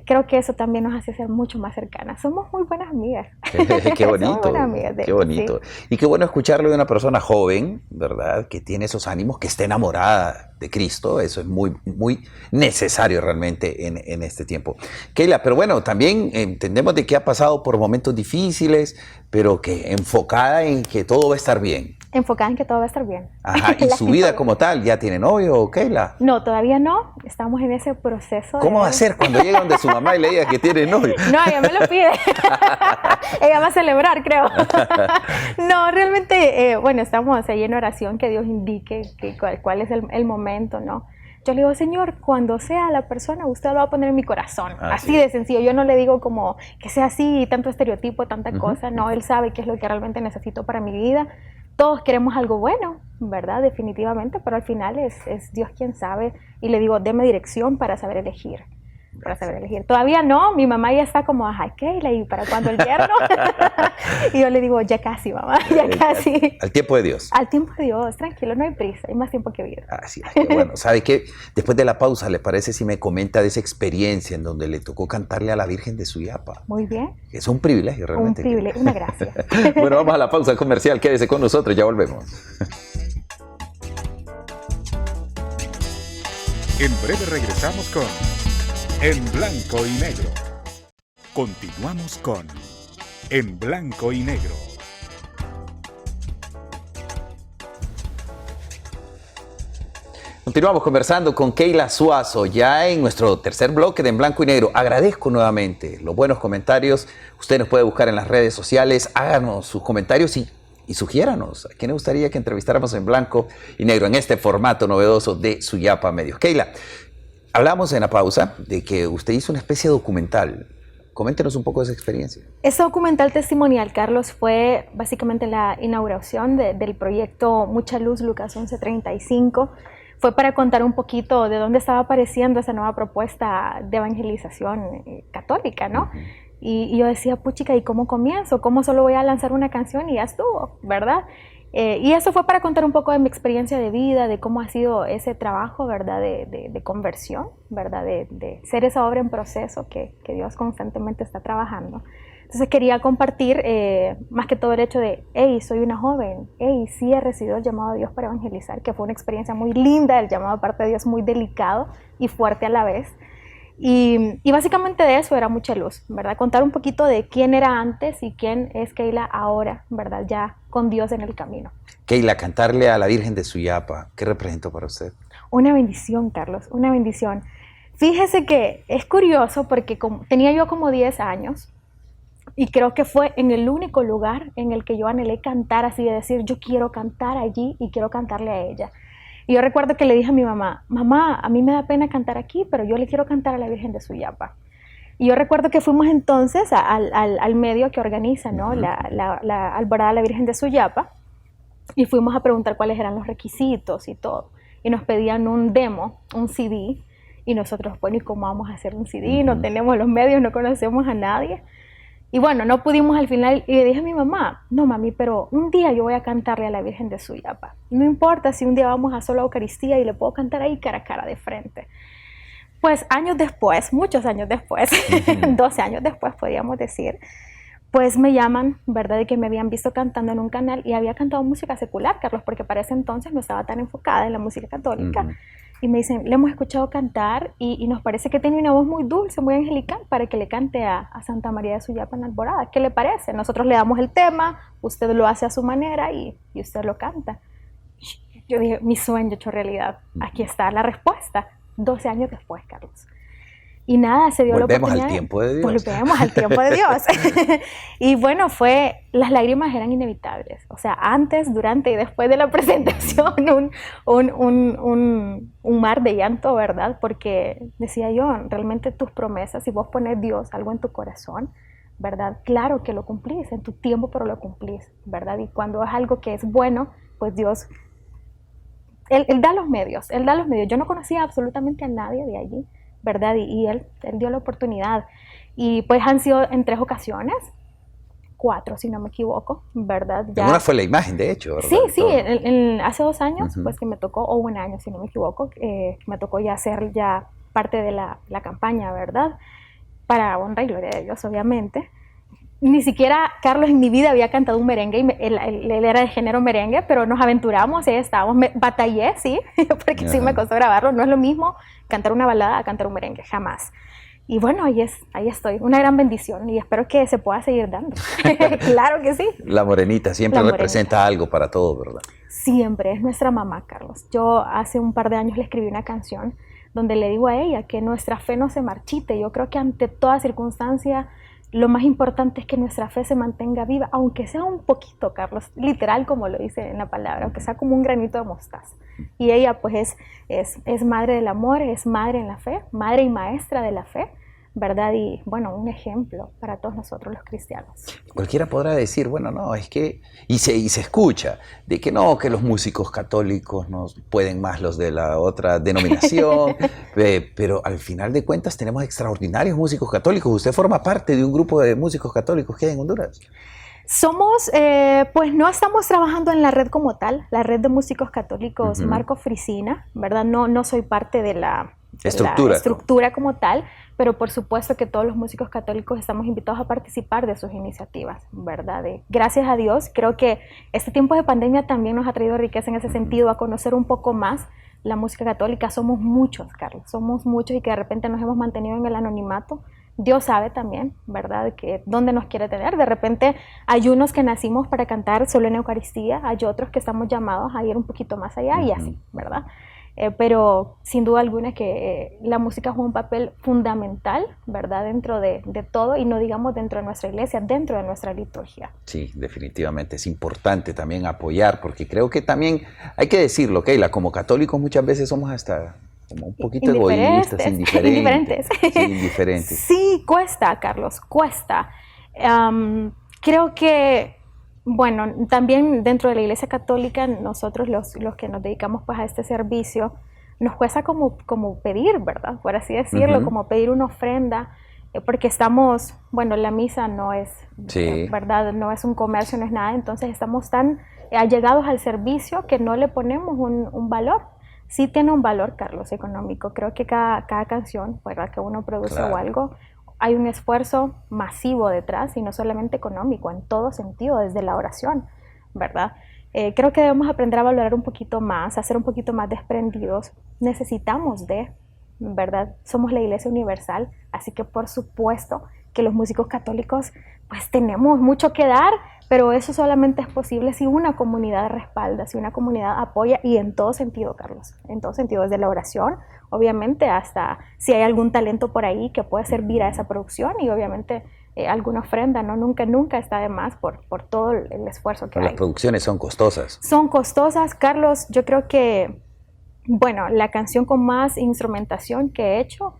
Creo que eso también nos hace ser mucho más cercanas. Somos muy buenas amigas. Qué bonito, Somos buenas amigas, qué bonito. Sí. Y qué bueno escucharlo de una persona joven, ¿verdad? Que tiene esos ánimos, que esté enamorada de Cristo. Eso es muy, muy necesario realmente en este tiempo. Keila, pero bueno, también entendemos de que ha pasado por momentos difíciles, pero que enfocada en que todo va a estar bien. Enfocada en que todo va a estar bien. Ajá, ¿y su vida como tal? ¿Ya tiene novio, Keila? No, todavía no. Estamos en ese proceso. ¿Cómo va a ser cuando llegue donde su mamá y le diga que tiene novio? No, ella me lo pide. Ella va a celebrar, creo. No, realmente, bueno, estamos ahí en oración, que Dios indique cuál es el momento, ¿no? Yo le digo, Señor, cuando sea la persona, usted lo va a poner en mi corazón. Así de sencillo. Yo no le digo como que sea así, tanto estereotipo, tanta cosa. No, Él sabe qué es lo que realmente necesito para mi vida. Todos queremos algo bueno, ¿verdad? Definitivamente, pero al final es Dios quien sabe. Y le digo, deme dirección para saber elegir. Todavía no, mi mamá ya está como, ajá, Keila, ¿y para cuándo el yerno? Y yo le digo, ya casi, mamá, ya casi. Al tiempo de Dios. Al tiempo de Dios, tranquilo, no hay prisa, hay más tiempo que vida. Así es, que bueno, ¿sabe qué? Después de la pausa, ¿le parece si me comenta de esa experiencia en donde le tocó cantarle a la Virgen de Suyapa? Muy bien. Es un privilegio realmente. Un privilegio, una gracia. Bueno, vamos a la pausa comercial, quédese con nosotros, ya volvemos. En breve regresamos con En Blanco y Negro. Continuamos con En Blanco y Negro. Continuamos conversando con Keila Suazo, ya en nuestro tercer bloque de En Blanco y Negro. Agradezco nuevamente los buenos comentarios. Usted nos puede buscar en las redes sociales, háganos sus comentarios y y sugiéranos a quién le gustaría que entrevistáramos en blanco y negro en este formato novedoso de Suyapa Medios. Keila, hablamos en la pausa de que usted hizo una especie de documental. Coméntenos un poco de esa experiencia. Ese documental testimonial, Carlos, fue básicamente la inauguración del proyecto Mucha Luz Lucas 1135. Fue para contar un poquito de dónde estaba apareciendo esa nueva propuesta de evangelización católica, ¿no? Y yo decía, puchica, ¿y cómo comienzo? ¿Cómo solo voy a lanzar una canción y ya estuvo, verdad? Y eso fue para contar un poco de mi experiencia de vida, de cómo ha sido ese trabajo, ¿verdad? De conversión, ¿verdad? De ser esa obra en proceso que Dios constantemente está trabajando. Entonces quería compartir más que todo el hecho de, hey, soy una joven, hey, sí he recibido el llamado de Dios para evangelizar, que fue una experiencia muy linda, el llamado de parte de Dios muy delicado y fuerte a la vez. Y básicamente de eso era Mucha Luz, ¿verdad? Contar un poquito de quién era antes y quién es Keila ahora, ¿verdad? Ya con Dios en el camino. Keila, cantarle a la Virgen de Suyapa, ¿qué representó para usted? Una bendición, Carlos, una bendición. Fíjese que es curioso porque tenía yo como 10 años y creo que fue en el único lugar en el que yo anhelé cantar, así de decir, yo quiero cantar allí y quiero cantarle a ella. Y yo recuerdo que le dije a mi mamá, mamá, a mí me da pena cantar aquí, pero yo le quiero cantar a la Virgen de Suyapa. Y yo recuerdo que fuimos entonces al medio que organiza, ¿no? la alborada de la Virgen de Suyapa, y fuimos a preguntar cuáles eran los requisitos y todo. Y nos pedían un demo, un CD, y nosotros, bueno, ¿y cómo vamos a hacer un CD? No tenemos los medios, no conocemos a nadie. Y bueno, no pudimos al final, y le dije a mi mamá, no mami, pero un día yo voy a cantarle a la Virgen de Suyapa. No importa si un día vamos a solo Eucaristía y le puedo cantar ahí cara a cara de frente. Pues años después, muchos años después, 12 años después podríamos decir, pues me llaman, ¿verdad? De que me habían visto cantando en un canal y había cantado música secular, Carlos, porque para ese entonces no estaba tan enfocada en la música católica. Y me dicen, le hemos escuchado cantar y nos parece que tiene una voz muy dulce, muy angelical, para que le cante a Santa María de Suyapa en la alborada. ¿Qué le parece? Nosotros le damos el tema, usted lo hace a su manera y usted lo canta. Yo dije, mi sueño hecho realidad. Aquí está la respuesta. 12 años después, Carlos. Y nada, se dio la oportunidad. Volvemos al tiempo de Dios. Volvemos al tiempo de Dios. Y bueno, las lágrimas eran inevitables. O sea, antes, durante y después de la presentación, un mar de llanto, ¿verdad? Porque decía yo, realmente tus promesas, si vos pones Dios algo en tu corazón, ¿verdad? Claro que lo cumplís, en tu tiempo, pero lo cumplís, ¿verdad? Y cuando es algo que es bueno, pues Dios, Él da los medios, Él da los medios. Yo no conocía absolutamente a nadie de allí, ¿verdad? Y él dio la oportunidad. Y pues han sido en 3 ocasiones, 4 si no me equivoco, ¿verdad? Ya. Una fue la imagen, de hecho, ¿verdad? Sí, hace 2 años, pues que me tocó, o 1 año si no me equivoco, me tocó ya hacer ya parte de la campaña, ¿verdad? Para honra y gloria de Dios, obviamente. Ni siquiera Carlos en mi vida había cantado un merengue, él era de género merengue, pero nos aventuramos, estábamos, batallé, sí, porque sí me costó grabarlo. No es lo mismo cantar una balada a cantar un merengue, jamás. Y bueno, ahí estoy, una gran bendición y espero que se pueda seguir dando. Claro que sí. La morenita siempre representa algo para todos, ¿verdad? Siempre, es nuestra mamá, Carlos. Yo hace un par de años le escribí una canción donde le digo a ella que nuestra fe no se marchite. Yo creo que ante toda circunstancia lo más importante es que nuestra fe se mantenga viva, aunque sea un poquito, Carlos, literal como lo dice en la palabra, aunque sea como un granito de mostaza. Y ella pues es madre del amor, es madre en la fe, madre y maestra de la fe, ¿verdad? Y bueno, un ejemplo para todos nosotros los cristianos. Cualquiera podrá decir, bueno, no, es que, y se escucha, de que no, que los músicos católicos no pueden más los de la otra denominación, pero al final de cuentas tenemos extraordinarios músicos católicos. Usted forma parte de un grupo de músicos católicos que hay en Honduras. Somos, pues no estamos trabajando en la red como tal, la red de músicos católicos Marco Frisina, ¿verdad? No soy parte de la estructura como tal, pero por supuesto que todos los músicos católicos estamos invitados a participar de sus iniciativas, ¿verdad? Gracias a Dios, creo que este tiempo de pandemia también nos ha traído riqueza en ese sentido, a conocer un poco más la música católica. Somos muchos, Carlos, somos muchos y que de repente nos hemos mantenido en el anonimato. Dios sabe también, ¿verdad?, que dónde nos quiere tener. De repente hay unos que nacimos para cantar solo en Eucaristía, hay otros que estamos llamados a ir un poquito más allá y así, ¿verdad? pero sin duda alguna que la música juega un papel fundamental, ¿verdad? Dentro de todo, y no digamos dentro de nuestra iglesia, dentro de nuestra liturgia. Sí, definitivamente es importante también apoyar, porque creo que también hay que decirlo, Keila, como católicos muchas veces somos hasta como un poquito egoístas, indiferentes. Sí, indiferentes. Sí, cuesta, Carlos, cuesta. Creo que, bueno, también dentro de la Iglesia Católica, nosotros los que nos dedicamos pues a este servicio, nos cuesta como pedir, ¿verdad? Por así decirlo, como pedir una ofrenda, porque estamos, bueno, la misa no es, ¿verdad? No es un comercio, no es nada, entonces estamos tan allegados al servicio que no le ponemos un valor. Sí tiene un valor, Carlos, económico. Creo que cada canción, ¿verdad?, que uno produce o algo, hay un esfuerzo masivo detrás, y no solamente económico, en todo sentido, desde la oración, ¿verdad? Creo que debemos aprender a valorar un poquito más, a ser un poquito más desprendidos. Necesitamos ¿verdad? Somos la Iglesia Universal, así que por supuesto que los músicos católicos pues tenemos mucho que dar, pero eso solamente es posible si una comunidad respalda, si una comunidad apoya, y en todo sentido, Carlos, en todo sentido, desde la oración, obviamente, hasta si hay algún talento por ahí que puede servir a esa producción, y obviamente alguna ofrenda, ¿no? Nunca está de más por todo el esfuerzo que hay. Las producciones son costosas. Son costosas, Carlos. Yo creo que, bueno, la canción con más instrumentación que he hecho,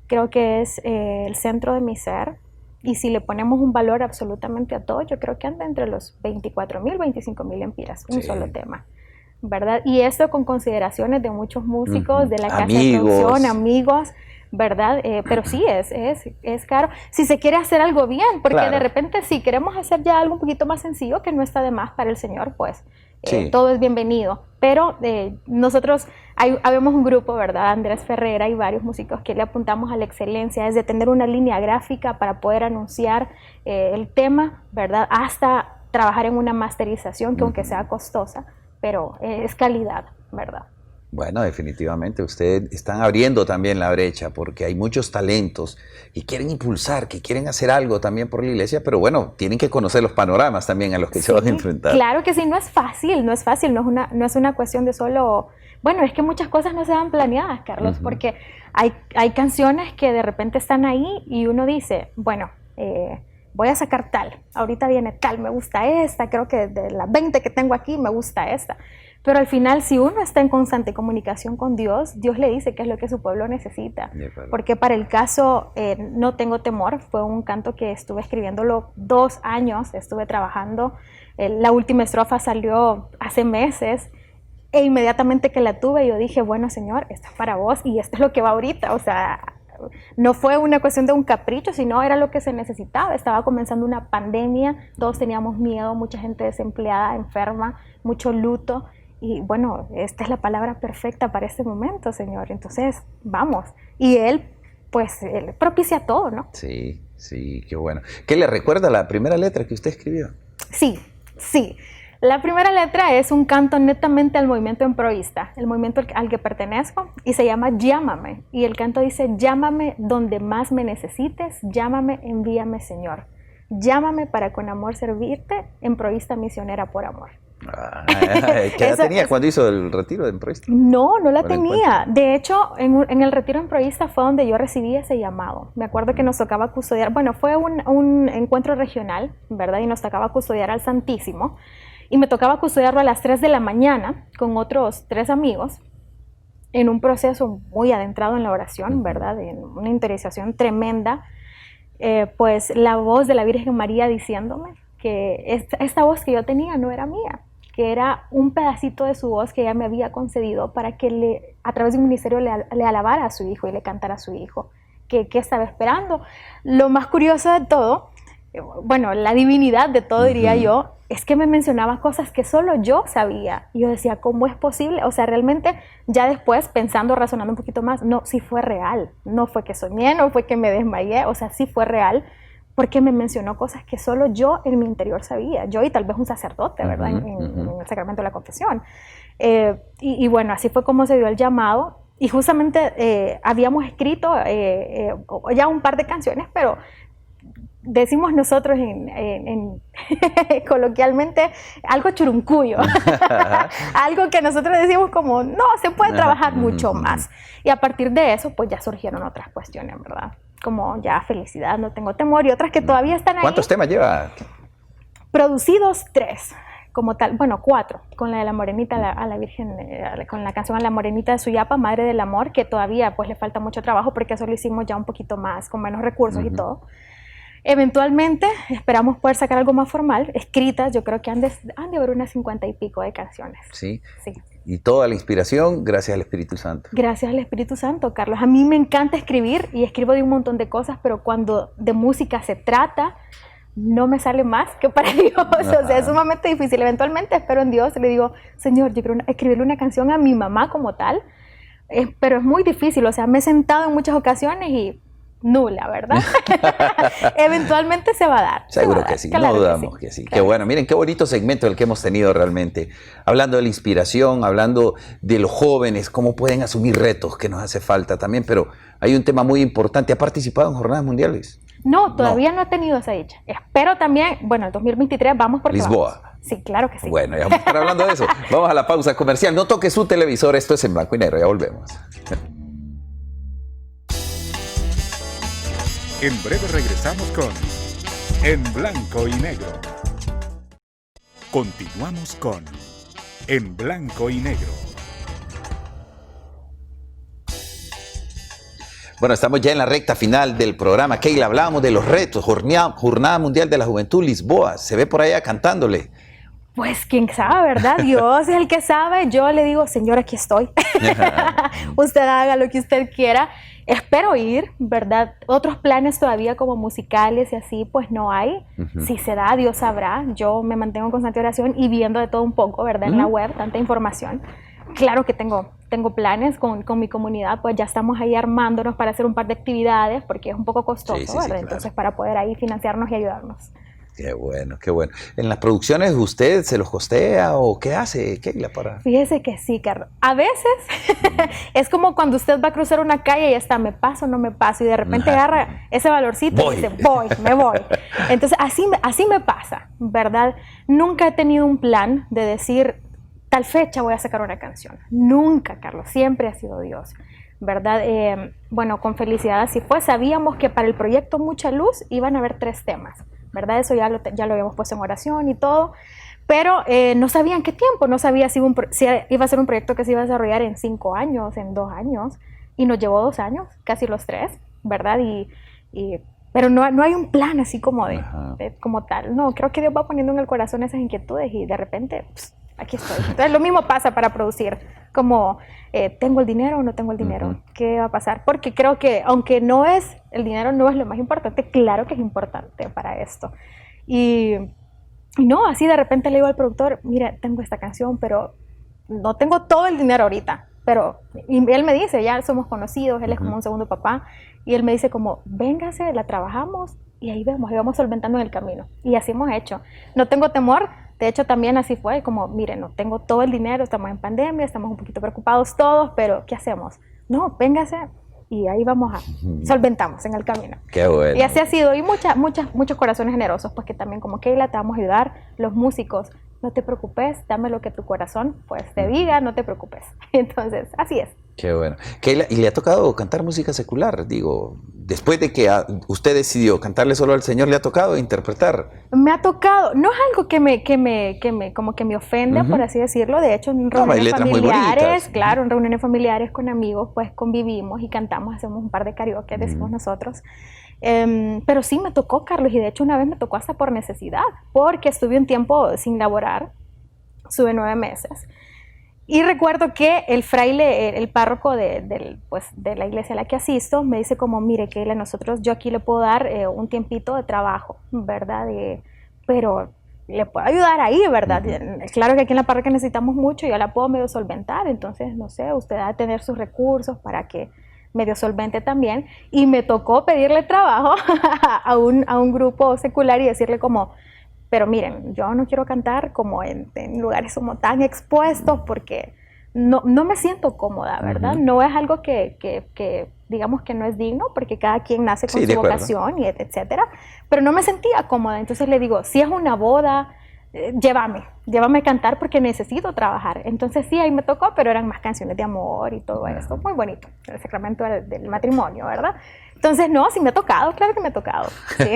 creo que es El Centro de mi Ser. Y si le ponemos un valor absolutamente a todo, yo creo que anda entre los 24,000, 25,000 empiras, un solo tema, ¿verdad? Y esto con consideraciones de muchos músicos, de la casa de producción, amigos, ¿verdad? Pero sí, es caro. Si se quiere hacer algo bien, porque de repente si queremos hacer ya algo un poquito más sencillo, que no está de más para el Señor, pues todo es bienvenido. Pero nosotros, habemos un grupo, ¿verdad? Andrés Ferrera y varios músicos que le apuntamos a la excelencia, desde tener una línea gráfica para poder anunciar el tema, ¿verdad? Hasta trabajar en una masterización que aunque sea costosa, pero es calidad, ¿verdad? Bueno, definitivamente ustedes están abriendo también la brecha, porque hay muchos talentos que quieren impulsar, que quieren hacer algo también por la iglesia, pero bueno, tienen que conocer los panoramas también a los que se van a enfrentar. Claro que sí, no es fácil, no es una cuestión de solo, bueno, es que muchas cosas no se dan planeadas, Carlos, porque hay canciones que de repente están ahí y uno dice, bueno, voy a sacar tal, ahorita viene tal, me gusta esta, creo que de las 20 que tengo aquí me gusta esta. Pero al final, si uno está en constante comunicación con Dios, Dios le dice qué es lo que su pueblo necesita. Porque para el caso No Tengo Temor, fue un canto que estuve escribiéndolo 2 años, estuve trabajando. La última estrofa salió hace meses, e inmediatamente que la tuve, yo dije, bueno, Señor, esto es para vos y esto es lo que va ahorita. O sea, no fue una cuestión de un capricho, sino era lo que se necesitaba. Estaba comenzando una pandemia, todos teníamos miedo, mucha gente desempleada, enferma, mucho luto. Y bueno, esta es la palabra perfecta para este momento, Señor. Entonces, vamos. Y Él, pues, Él propicia todo, ¿no? Sí, sí, qué bueno. ¿Qué le recuerda la primera letra que usted escribió? Sí. La primera letra es un canto netamente al movimiento emproísta, el movimiento al que pertenezco, y se llama Llámame. Y el canto dice, llámame donde más me necesites, llámame, envíame, Señor. Llámame para con amor servirte, emproísta misionera por amor. ¿Qué edad tenía cuando hizo el retiro de emproísta? No la tenía. De hecho, en el retiro emproísta fue donde yo recibí ese llamado. Me acuerdo que nos tocaba custodiar, bueno, fue un encuentro regional, ¿verdad? Y nos tocaba custodiar al Santísimo. Y me tocaba custodiarlo a las 3 de la mañana con otros 3 amigos en un proceso muy adentrado en la oración, ¿verdad? En una interiorización tremenda. Pues la voz de la Virgen María diciéndome que esta voz que yo tenía no era mía, que era un pedacito de su voz que ella me había concedido para que a través de un ministerio le alabara a su hijo y le cantara a su hijo, que estaba esperando. Lo más curioso de todo, bueno, la divinidad de todo, diría yo, es que me mencionaba cosas que solo yo sabía. Y yo decía, ¿cómo es posible? O sea, realmente ya después, pensando, razonando un poquito más, no, sí fue real. No fue que soñé, no fue que me desmayé, o sea, sí fue real, porque me mencionó cosas que solo yo en mi interior sabía. Yo y tal vez un sacerdote, ¿verdad? En el sacramento de la confesión. Y bueno, así fue como se dio el llamado. Y justamente habíamos escrito ya un par de canciones, pero decimos nosotros coloquialmente, algo churuncuyo, algo que nosotros decimos como, no, se puede trabajar mucho más. Y a partir de eso, pues ya surgieron otras cuestiones, ¿verdad? Como ya felicidad, no tengo temor, y otras que todavía están ahí. ¿Cuántos temas lleva? Producidos 3, como tal, bueno, 4, con la de la Morenita a la Virgen, con la canción a la Morenita de Suyapa, Madre del Amor, que todavía pues le falta mucho trabajo porque eso lo hicimos ya un poquito más, con menos recursos y todo. Eventualmente esperamos poder sacar algo más formal, escritas, yo creo que han de haber unas 50 y pico de canciones. Sí. Sí. Y toda la inspiración gracias al Espíritu Santo. Gracias al Espíritu Santo, Carlos. A mí me encanta escribir y escribo de un montón de cosas, pero cuando de música se trata, no me sale más que para Dios. O sea, es sumamente difícil. Eventualmente espero en Dios y le digo, Señor, yo quiero escribirle una canción a mi mamá como tal, pero es muy difícil. O sea, me he sentado en muchas ocasiones y nula, ¿verdad? Eventualmente se va a dar. Seguro que sí, claro, no dudamos que sí. Qué bueno, miren qué bonito segmento el que hemos tenido realmente. Hablando de la inspiración, hablando de los jóvenes, cómo pueden asumir retos que nos hace falta también, pero hay un tema muy importante. ¿Ha participado en jornadas mundiales? No, todavía no he tenido esa dicha. Espero también, bueno, el 2023 vamos por Lisboa. Vamos. Sí, claro que sí. Bueno, ya vamos a estar hablando de eso. Vamos a la pausa comercial. No toque su televisor, esto es En Blanco y Negro, ya volvemos. En breve regresamos con En Blanco y Negro. Continuamos con En Blanco y Negro. Bueno, estamos ya en la recta final del programa. Keila, hablábamos de los retos, Jornada Mundial de la Juventud Lisboa. Se ve por allá cantándole. Pues quién sabe, ¿verdad? Dios es el que sabe. Yo le digo, Señor, aquí estoy. Usted haga lo que usted quiera. Espero ir, ¿verdad? Otros planes todavía como musicales y así, pues no hay. Si se da, Dios sabrá. Yo me mantengo en constante oración y viendo de todo un poco, ¿verdad? En la web, tanta información. Claro que tengo planes con mi comunidad, pues ya estamos ahí armándonos para hacer un par de actividades, porque es un poco costoso, ¿verdad? Claro. Entonces, para poder ahí financiarnos y ayudarnos. Qué bueno, qué bueno. ¿En las producciones usted se los costea o qué hace, Keila, para...? Fíjese que sí, Carlos. A veces es como cuando usted va a cruzar una calle y está, ¿me paso o no me paso? Y de repente agarra ese valorcito y dice, me voy. Entonces, así me pasa, ¿verdad? Nunca he tenido un plan de decir, tal fecha voy a sacar una canción. Nunca, Carlos. Siempre ha sido Dios, ¿verdad? Bueno, con felicidad así fue. Sabíamos que para el proyecto Mucha Luz iban a haber 3 temas, ¿verdad? Eso ya lo habíamos puesto en oración y todo, pero no sabían qué tiempo, no sabía si iba a ser un proyecto que se iba a desarrollar en 5 años, en 2 años, y nos llevó 2 años, casi los 3, ¿verdad? Pero no hay un plan así como como tal. No, creo que Dios va poniendo en el corazón esas inquietudes y de repente, aquí estoy. Entonces lo mismo pasa para producir, como ¿tengo el dinero o no tengo el dinero? ¿Qué va a pasar? Porque creo que aunque el dinero no es lo más importante, claro que es importante para esto. Y no, así de repente le digo al productor, mira, tengo esta canción, pero no tengo todo el dinero ahorita. Y él me dice, ya somos conocidos, él es como un segundo papá, y él me dice como, véngase, la trabajamos, y ahí vamos solventando en el camino. Y así hemos hecho. No tengo temor. De hecho, también así fue, como, miren, no tengo todo el dinero, estamos en pandemia, estamos un poquito preocupados todos, pero ¿qué hacemos? No, véngase y ahí solventamos en el camino. Qué bueno. Y así ha sido, y muchos corazones generosos, pues que también como Keila te vamos a ayudar, los músicos, no te preocupes, dame lo que tu corazón pues te diga, no te preocupes. Entonces, así es. Qué bueno. Keila, ¿y le ha tocado cantar música secular? Digo, después de que usted decidió cantarle solo al Señor, ¿le ha tocado interpretar? Me ha tocado, no es algo que me ofende, por así decirlo. De hecho, en reuniones familiares, claro, en reuniones familiares con amigos, pues convivimos y cantamos, hacemos un par de karaoke, decimos nosotros. Pero sí me tocó, Carlos, y de hecho una vez me tocó hasta por necesidad, porque estuve un tiempo sin laborar, estuve 9 meses. Y recuerdo que el fraile, el párroco de la iglesia a la que asisto, me dice como, mire, Keila, yo aquí le puedo dar un tiempito de trabajo, ¿verdad? Pero le puedo ayudar ahí, ¿verdad? Claro que aquí en la parroquia necesitamos mucho, yo la puedo medio solventar, entonces, no sé, usted va a tener sus recursos para que medio solvente también. Y me tocó pedirle trabajo a un grupo secular y decirle como, pero miren, yo no quiero cantar como en lugares como tan expuestos porque no me siento cómoda, ¿verdad? No es algo que digamos que no es digno, porque cada quien nace con Sí, de su acuerdo. vocación, y etcétera, pero no me sentía cómoda. Entonces le digo, si es una boda, llévame a cantar porque necesito trabajar. Entonces sí, ahí me tocó, pero eran más canciones de amor y todo esto, muy bonito, el sacramento del matrimonio, ¿verdad? Entonces no, sí me ha tocado, claro que me ha tocado. Sí.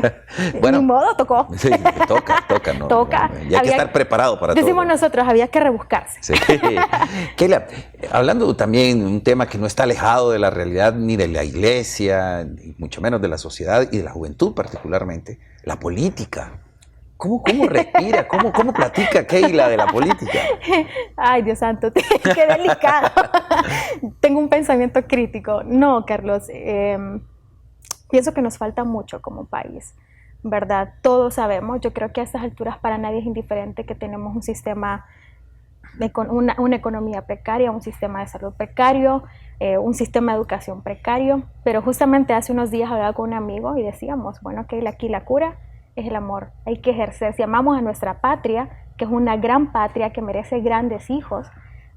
Bueno, Ni modo, tocó. Sí, toca, ¿no? Toca. Y hay que estar preparado para todo. Decimos nosotros, había que rebuscarse. Sí. Keila, hablando también de un tema que no está alejado de la realidad ni de la iglesia, ni mucho menos de la sociedad y de la juventud particularmente, la política. ¿Cómo respira? ¿Cómo platica Keila de la política? Ay, Dios santo, qué delicado. Tengo un pensamiento crítico. No, Carlos, pienso que nos falta mucho como país, ¿verdad? Todos sabemos, yo creo que a estas alturas para nadie es indiferente que tenemos un sistema, una economía precaria, un sistema de salud precario, un sistema de educación precario, pero justamente hace unos días hablaba con un amigo y decíamos, bueno, Keila, aquí la cura es el amor, hay que ejercer, si amamos a nuestra patria, que es una gran patria que merece grandes hijos,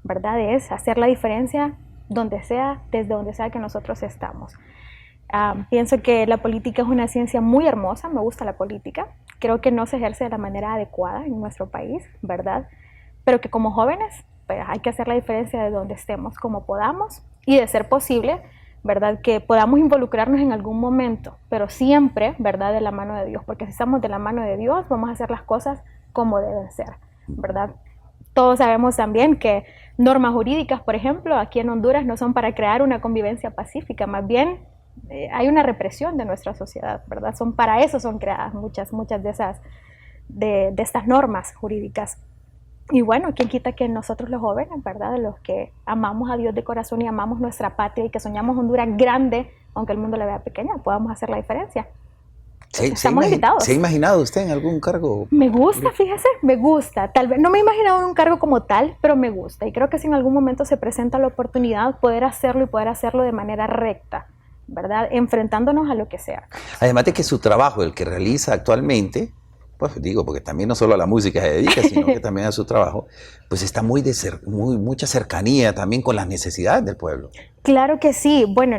¿verdad? Es hacer la diferencia donde sea, desde donde sea que nosotros estamos. Pienso que la política es una ciencia muy hermosa, me gusta la política, creo que no se ejerce de la manera adecuada en nuestro país, ¿verdad? Pero que como jóvenes, pues hay que hacer la diferencia de donde estemos, como podamos, y de ser posible, ¿verdad? Que podamos involucrarnos en algún momento, pero siempre, ¿verdad? De la mano de Dios, porque si estamos de la mano de Dios, vamos a hacer las cosas como deben ser, ¿verdad? Todos sabemos también que normas jurídicas, por ejemplo, aquí en Honduras no son para crear una convivencia pacífica, más bien hay una represión de nuestra sociedad, ¿verdad? Para eso son creadas muchas de estas normas jurídicas. Y bueno, quién quita que nosotros los jóvenes, ¿verdad? Los que amamos a Dios de corazón y amamos nuestra patria y que soñamos Honduras grande, aunque el mundo la vea pequeña, podamos hacer la diferencia. Estamos invitados. ¿Se ha imaginado usted en algún cargo? Me gusta, fíjese, me gusta. Tal vez no me he imaginado en un cargo como tal, pero me gusta. Y creo que si en algún momento se presenta la oportunidad, poder hacerlo y poder hacerlo de manera recta, ¿verdad? Enfrentándonos a lo que sea. Además de que su trabajo, el que realiza actualmente, pues digo, porque también no solo a la música se dedica, sino que también a su trabajo, pues está mucha cercanía también con las necesidades del pueblo. Claro que sí. Bueno,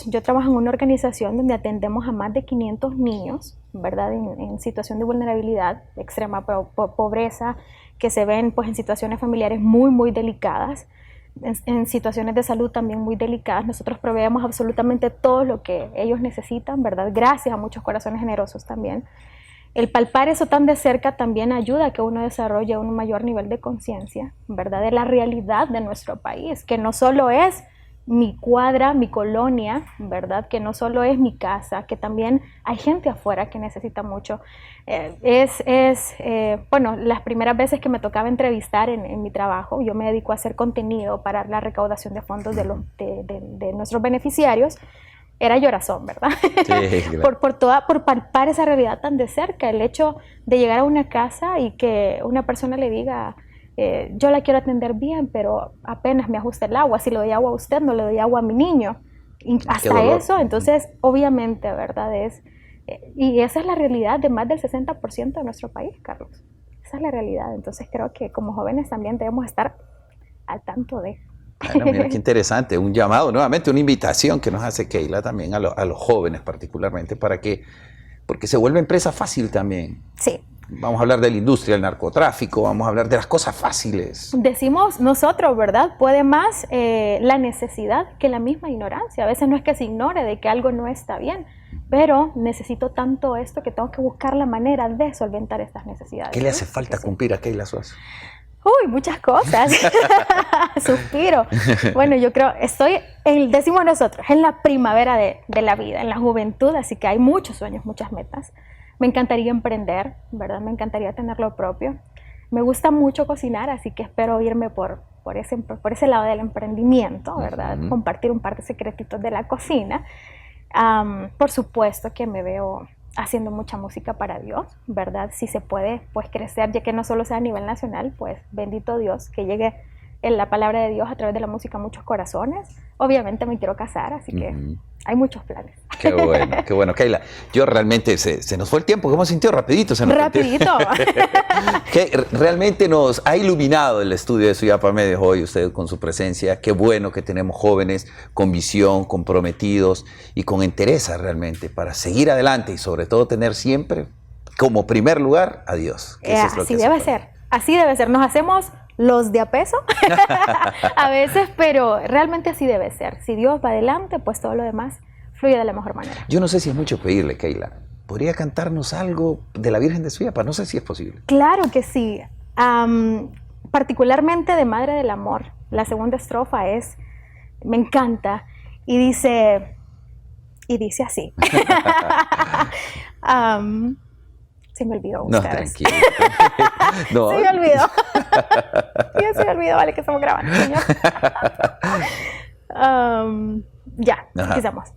yo trabajo en una organización donde atendemos a más de 500 niños, ¿verdad? En situación de vulnerabilidad, de extrema pobreza, que se ven pues en situaciones familiares muy, muy delicadas, en situaciones de salud también muy delicadas. Nosotros proveemos absolutamente todo lo que ellos necesitan, ¿verdad? Gracias a muchos corazones generosos también. El palpar eso tan de cerca también ayuda a que uno desarrolle un mayor nivel de conciencia, ¿verdad? De la realidad de nuestro país, que no solo es mi cuadra, mi colonia, ¿verdad? Que no solo es mi casa, que también hay gente afuera que necesita mucho. Bueno, las primeras veces que me tocaba entrevistar en mi trabajo, yo me dedico a hacer contenido para la recaudación de fondos de nuestros beneficiarios. Era llorazón, ¿verdad? Sí, claro. por palpar esa realidad tan de cerca, el hecho de llegar a una casa y que una persona le diga, yo la quiero atender bien, pero apenas me ajusta el agua, si le doy agua a usted, no le doy agua a mi niño. Y hasta eso, entonces, obviamente, ¿verdad? Y esa es la realidad de más del 60% de nuestro país, Carlos. Esa es la realidad. Entonces, creo que como jóvenes también debemos estar al tanto de... Bueno, mira qué interesante, un llamado, nuevamente una invitación que nos hace Keila también a los jóvenes particularmente porque se vuelve empresa fácil también. Sí. Vamos a hablar de la industria del narcotráfico, vamos a hablar de las cosas fáciles. Decimos nosotros, ¿verdad? Puede más la necesidad que la misma ignorancia. A veces no es que se ignore de que algo no está bien, pero necesito tanto esto que tengo que buscar la manera de solventar estas necesidades. ¿Qué le hace falta cumplir a Keila Suazo? Uy, muchas cosas. Suspiro. Bueno, yo creo, decimos nosotros, en la primavera de la vida, en la juventud, así que hay muchos sueños, muchas metas. Me encantaría emprender, ¿verdad? Me encantaría tener lo propio. Me gusta mucho cocinar, así que espero irme por ese lado del emprendimiento, ¿verdad? Uh-huh. Compartir un par de secretitos de la cocina. Por supuesto que me veo haciendo mucha música para Dios, ¿verdad? Si se puede, pues crecer, ya que no solo sea a nivel nacional, pues bendito Dios, que llegue la palabra de Dios a través de la música a muchos corazones. Obviamente me quiero casar, así que hay muchos planes. Qué bueno, Keila. Yo realmente, se nos fue el tiempo, ¿cómo sintió? Rapidito se nos Rapidito. Que realmente nos ha iluminado el estudio de Suyapa Medios hoy, usted con su presencia. Qué bueno que tenemos jóvenes con visión, comprometidos y con entereza realmente para seguir adelante y sobre todo tener siempre como primer lugar a Dios. Así debe ser, así debe ser. Nos hacemos los de a peso a veces, pero realmente así debe ser. Si Dios va adelante, pues todo lo demás fluye de la mejor manera. Yo no sé si es mucho pedirle, Keila. ¿Podría cantarnos algo de la Virgen de Suyapa? No sé si es posible. Claro que sí. Particularmente de Madre del Amor. La segunda estrofa me encanta. Y dice así. Se me olvidó. No, ustedes. tranquilo. No. Se me olvidó. Ya se me olvidó, vale, que estamos grabando, señor. Ya, empezamos.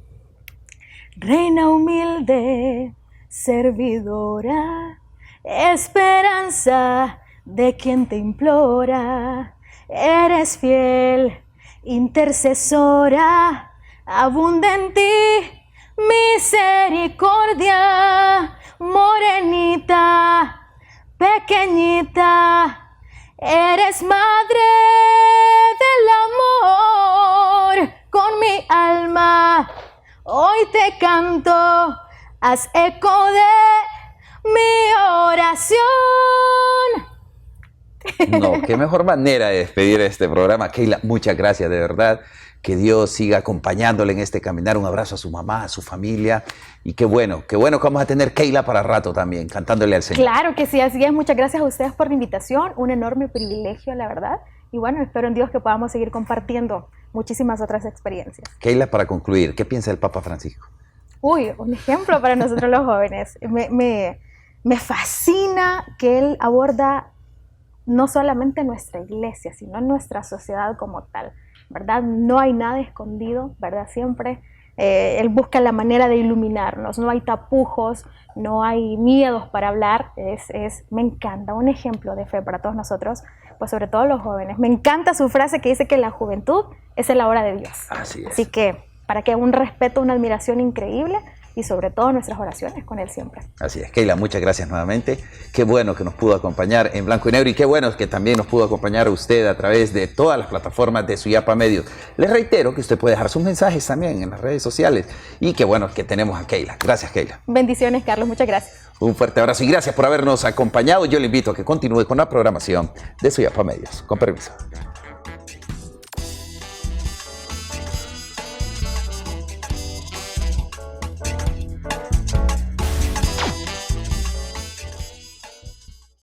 Reina humilde, servidora, esperanza de quien te implora, eres fiel, intercesora, abunda en ti misericordia, morenita, pequeñita, eres madre del amor, con mi alma hoy te canto, haz eco de mi oración. No, qué mejor manera de despedir este programa. Keila, muchas gracias, de verdad. Que Dios siga acompañándole en este caminar. Un abrazo a su mamá, a su familia. Y qué bueno que vamos a tener Keila para rato también, cantándole al Señor. Claro que sí, así es. Muchas gracias a ustedes por la invitación. Un enorme privilegio, la verdad. Y bueno, espero en Dios que podamos seguir compartiendo muchísimas otras experiencias. Keila, para concluir, ¿qué piensa el Papa Francisco? Uy, un ejemplo para nosotros los jóvenes. Me fascina que él aborda no solamente nuestra iglesia, sino nuestra sociedad como tal, ¿verdad? No hay nada escondido, ¿verdad? Siempre él busca la manera de iluminarnos, no hay tapujos, no hay miedos para hablar, me encanta, un ejemplo de fe para todos nosotros, pues sobre todo los jóvenes. Me encanta su frase que dice que la juventud es la hora de Dios. Así es. Así que para que un respeto, una admiración increíble y sobre todo nuestras oraciones con él siempre. Así es, Keila, muchas gracias nuevamente. Qué bueno que nos pudo acompañar en Blanco y Negro y qué bueno que también nos pudo acompañar usted a través de todas las plataformas de Suyapa Medios. Les reitero que usted puede dejar sus mensajes también en las redes sociales y qué bueno que tenemos a Keila. Gracias, Keila. Bendiciones, Carlos, muchas gracias. Un fuerte abrazo y gracias por habernos acompañado. Yo le invito a que continúe con la programación de Suyapa Medios. Con permiso.